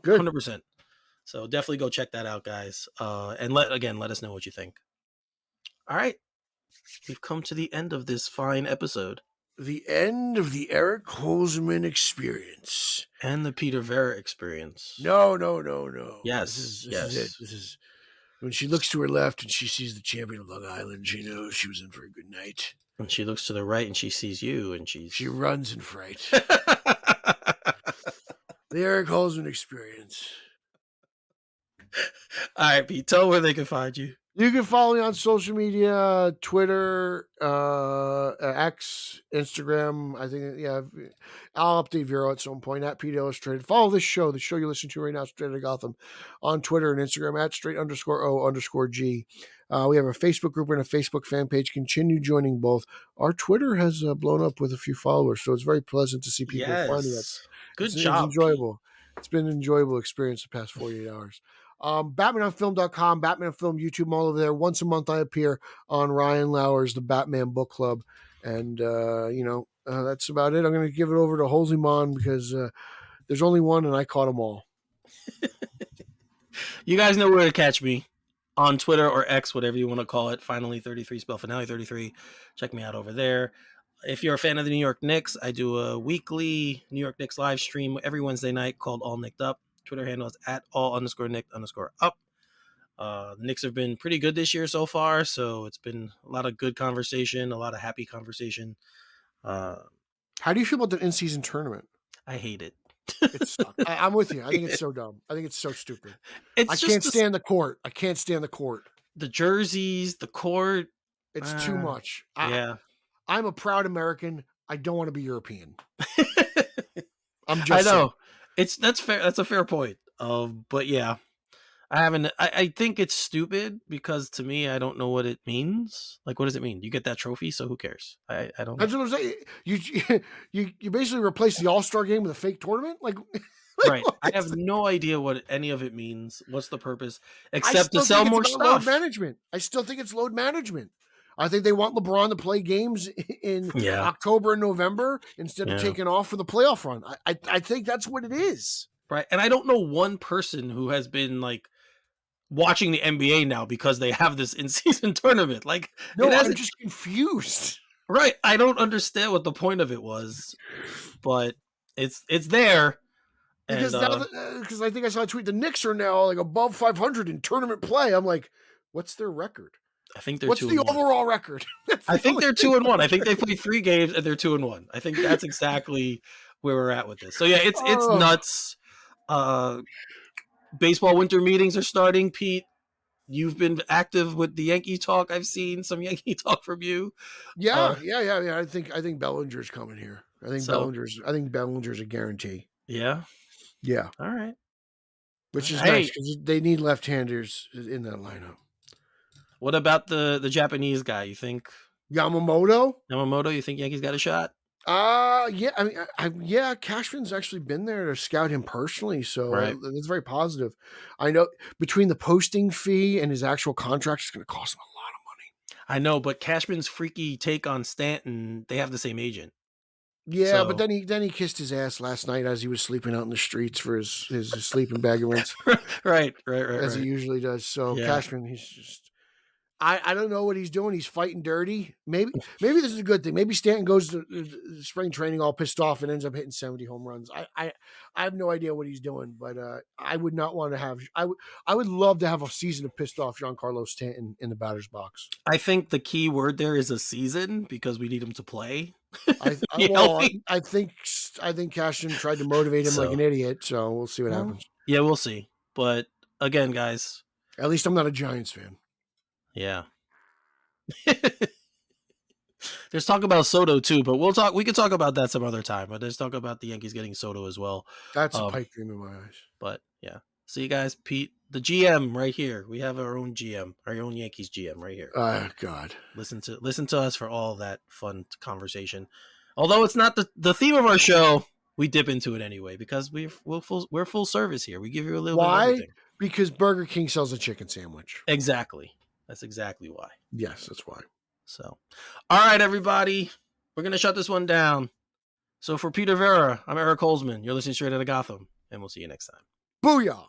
Good. 100%. So definitely go check that out, guys. And let us know what you think. All right. We've come to the end of this fine episode. The end of the Eric Holzman experience. And the Peter Vera experience. No. Yes. This is it. This is when she looks to her left and she sees the champion of Long Island. She knows she was in for a good night. When she looks to the right and she sees you and she runs in fright. The Eric Holzman experience. All right, Pete, tell them where they can find you. You can follow me on social media, Twitter, X, Instagram. I think, yeah, I'll update Vero at some point at Pete Illustrated. Follow the show you're listening to right now, Straight Outta Gotham, on Twitter and Instagram at straight_O_G. We have a Facebook group and a Facebook fan page. Continue joining both. Our Twitter has blown up with a few followers, so it's very pleasant to see people finding us. Good job. It's enjoyable. Pete. It's been an enjoyable experience the past 48 hours. BatmanOnFilm.com, Batman Film, YouTube, I'm all over there. Once a month I appear on Ryan Lauer's The Batman Book Club. And, that's about it. I'm going to give it over to Holzman because there's only one and I caught them all. You guys know where to catch me on Twitter or X, whatever you want to call it. Finally 33, spell Finale 33. Check me out over there. If you're a fan of the New York Knicks, I do a weekly New York Knicks live stream every Wednesday night called All Nicked Up. Twitter handle is at all_Nick_up. The Knicks have been pretty good this year so far, so it's been a lot of good conversation, a lot of happy conversation. How do you feel about the in-season tournament? I hate it. It sucks. I'm with you. I think it's so dumb. I think it's so stupid. I can't stand the court. I can't stand the court. The jerseys, the court. It's too much. Yeah. I'm a proud American. I don't want to be European. I'm just I know. That's fair. That's a fair point. But yeah, I think it's stupid because to me, I don't know what it means. Like, what does it mean? You get that trophy, so who cares? I don't know. That's what I'm saying. You basically replace the All-Star game with a fake tournament? Like right. I have no idea what any of it means. What's the purpose? Except to sell more stuff. Load management. I still think it's load management. I think they want LeBron to play games in October and November instead of taking off for the playoff run. I think that's what it is. Right. And I don't know one person who has been like watching the NBA now because they have this in-season tournament. Like, no, I'm just confused. Right. I don't understand what the point of it was, but it's there. Because I think I saw a tweet. The Knicks are now like above 500 in tournament play. I'm like, what's their record? I think they're What's the overall record? I think they're 2-1. I think they played 3 games and they're 2-1. I think that's exactly where we're at with this. So yeah, it's nuts. Baseball winter meetings are starting. Pete, you've been active with the Yankee talk. I've seen some Yankee talk from you. Yeah. I think Bellinger's coming here. I think Bellinger's a guarantee. Yeah. Yeah. All right. Which is nice because they need left-handers in that lineup. What about the Japanese guy? You think Yamamoto? You think Yankees got a shot? Yeah. I mean, Cashman's actually been there to scout him personally, so it's very positive. I know between the posting fee and his actual contract, it's going to cost him a lot of money. I know, but Cashman's freaky take on Stanton, they have the same agent. Yeah, So. but then he kissed his ass last night as he was sleeping out in the streets for his sleeping bag of rinse, right. as he usually does. So Yeah. Cashman, he's just. I don't know what he's doing. He's fighting dirty. Maybe this is a good thing. Maybe Stanton goes to spring training all pissed off and ends up hitting 70 home runs. I have no idea what he's doing, but I would not want to have. I would love to have a season of pissed off Giancarlo Stanton in the batter's box. I think the key word there is a season because we need him to play. I think Cashman tried to motivate him like an idiot. So we'll see what happens. Yeah, we'll see. But again, guys, at least I'm not a Giants fan. Yeah. There's talk about Soto too, but we can talk about that some other time. But there's talk about the Yankees getting Soto as well. That's a pipe dream in my eyes. But yeah. See you guys, Pete, the GM right here. We have our own GM, our own Yankees GM right here. Oh God. Listen to us for all that fun conversation. Although it's not the theme of our show, we dip into it anyway because we're full service here. We give you a little bit of everything. Because Burger King sells a chicken sandwich. Exactly. That's exactly why. Yes, that's why. So, all right, everybody. We're going to shut this one down. So for Peter Vera, I'm Eric Holzman. You're listening straight out of Gotham, and we'll see you next time. Booyah!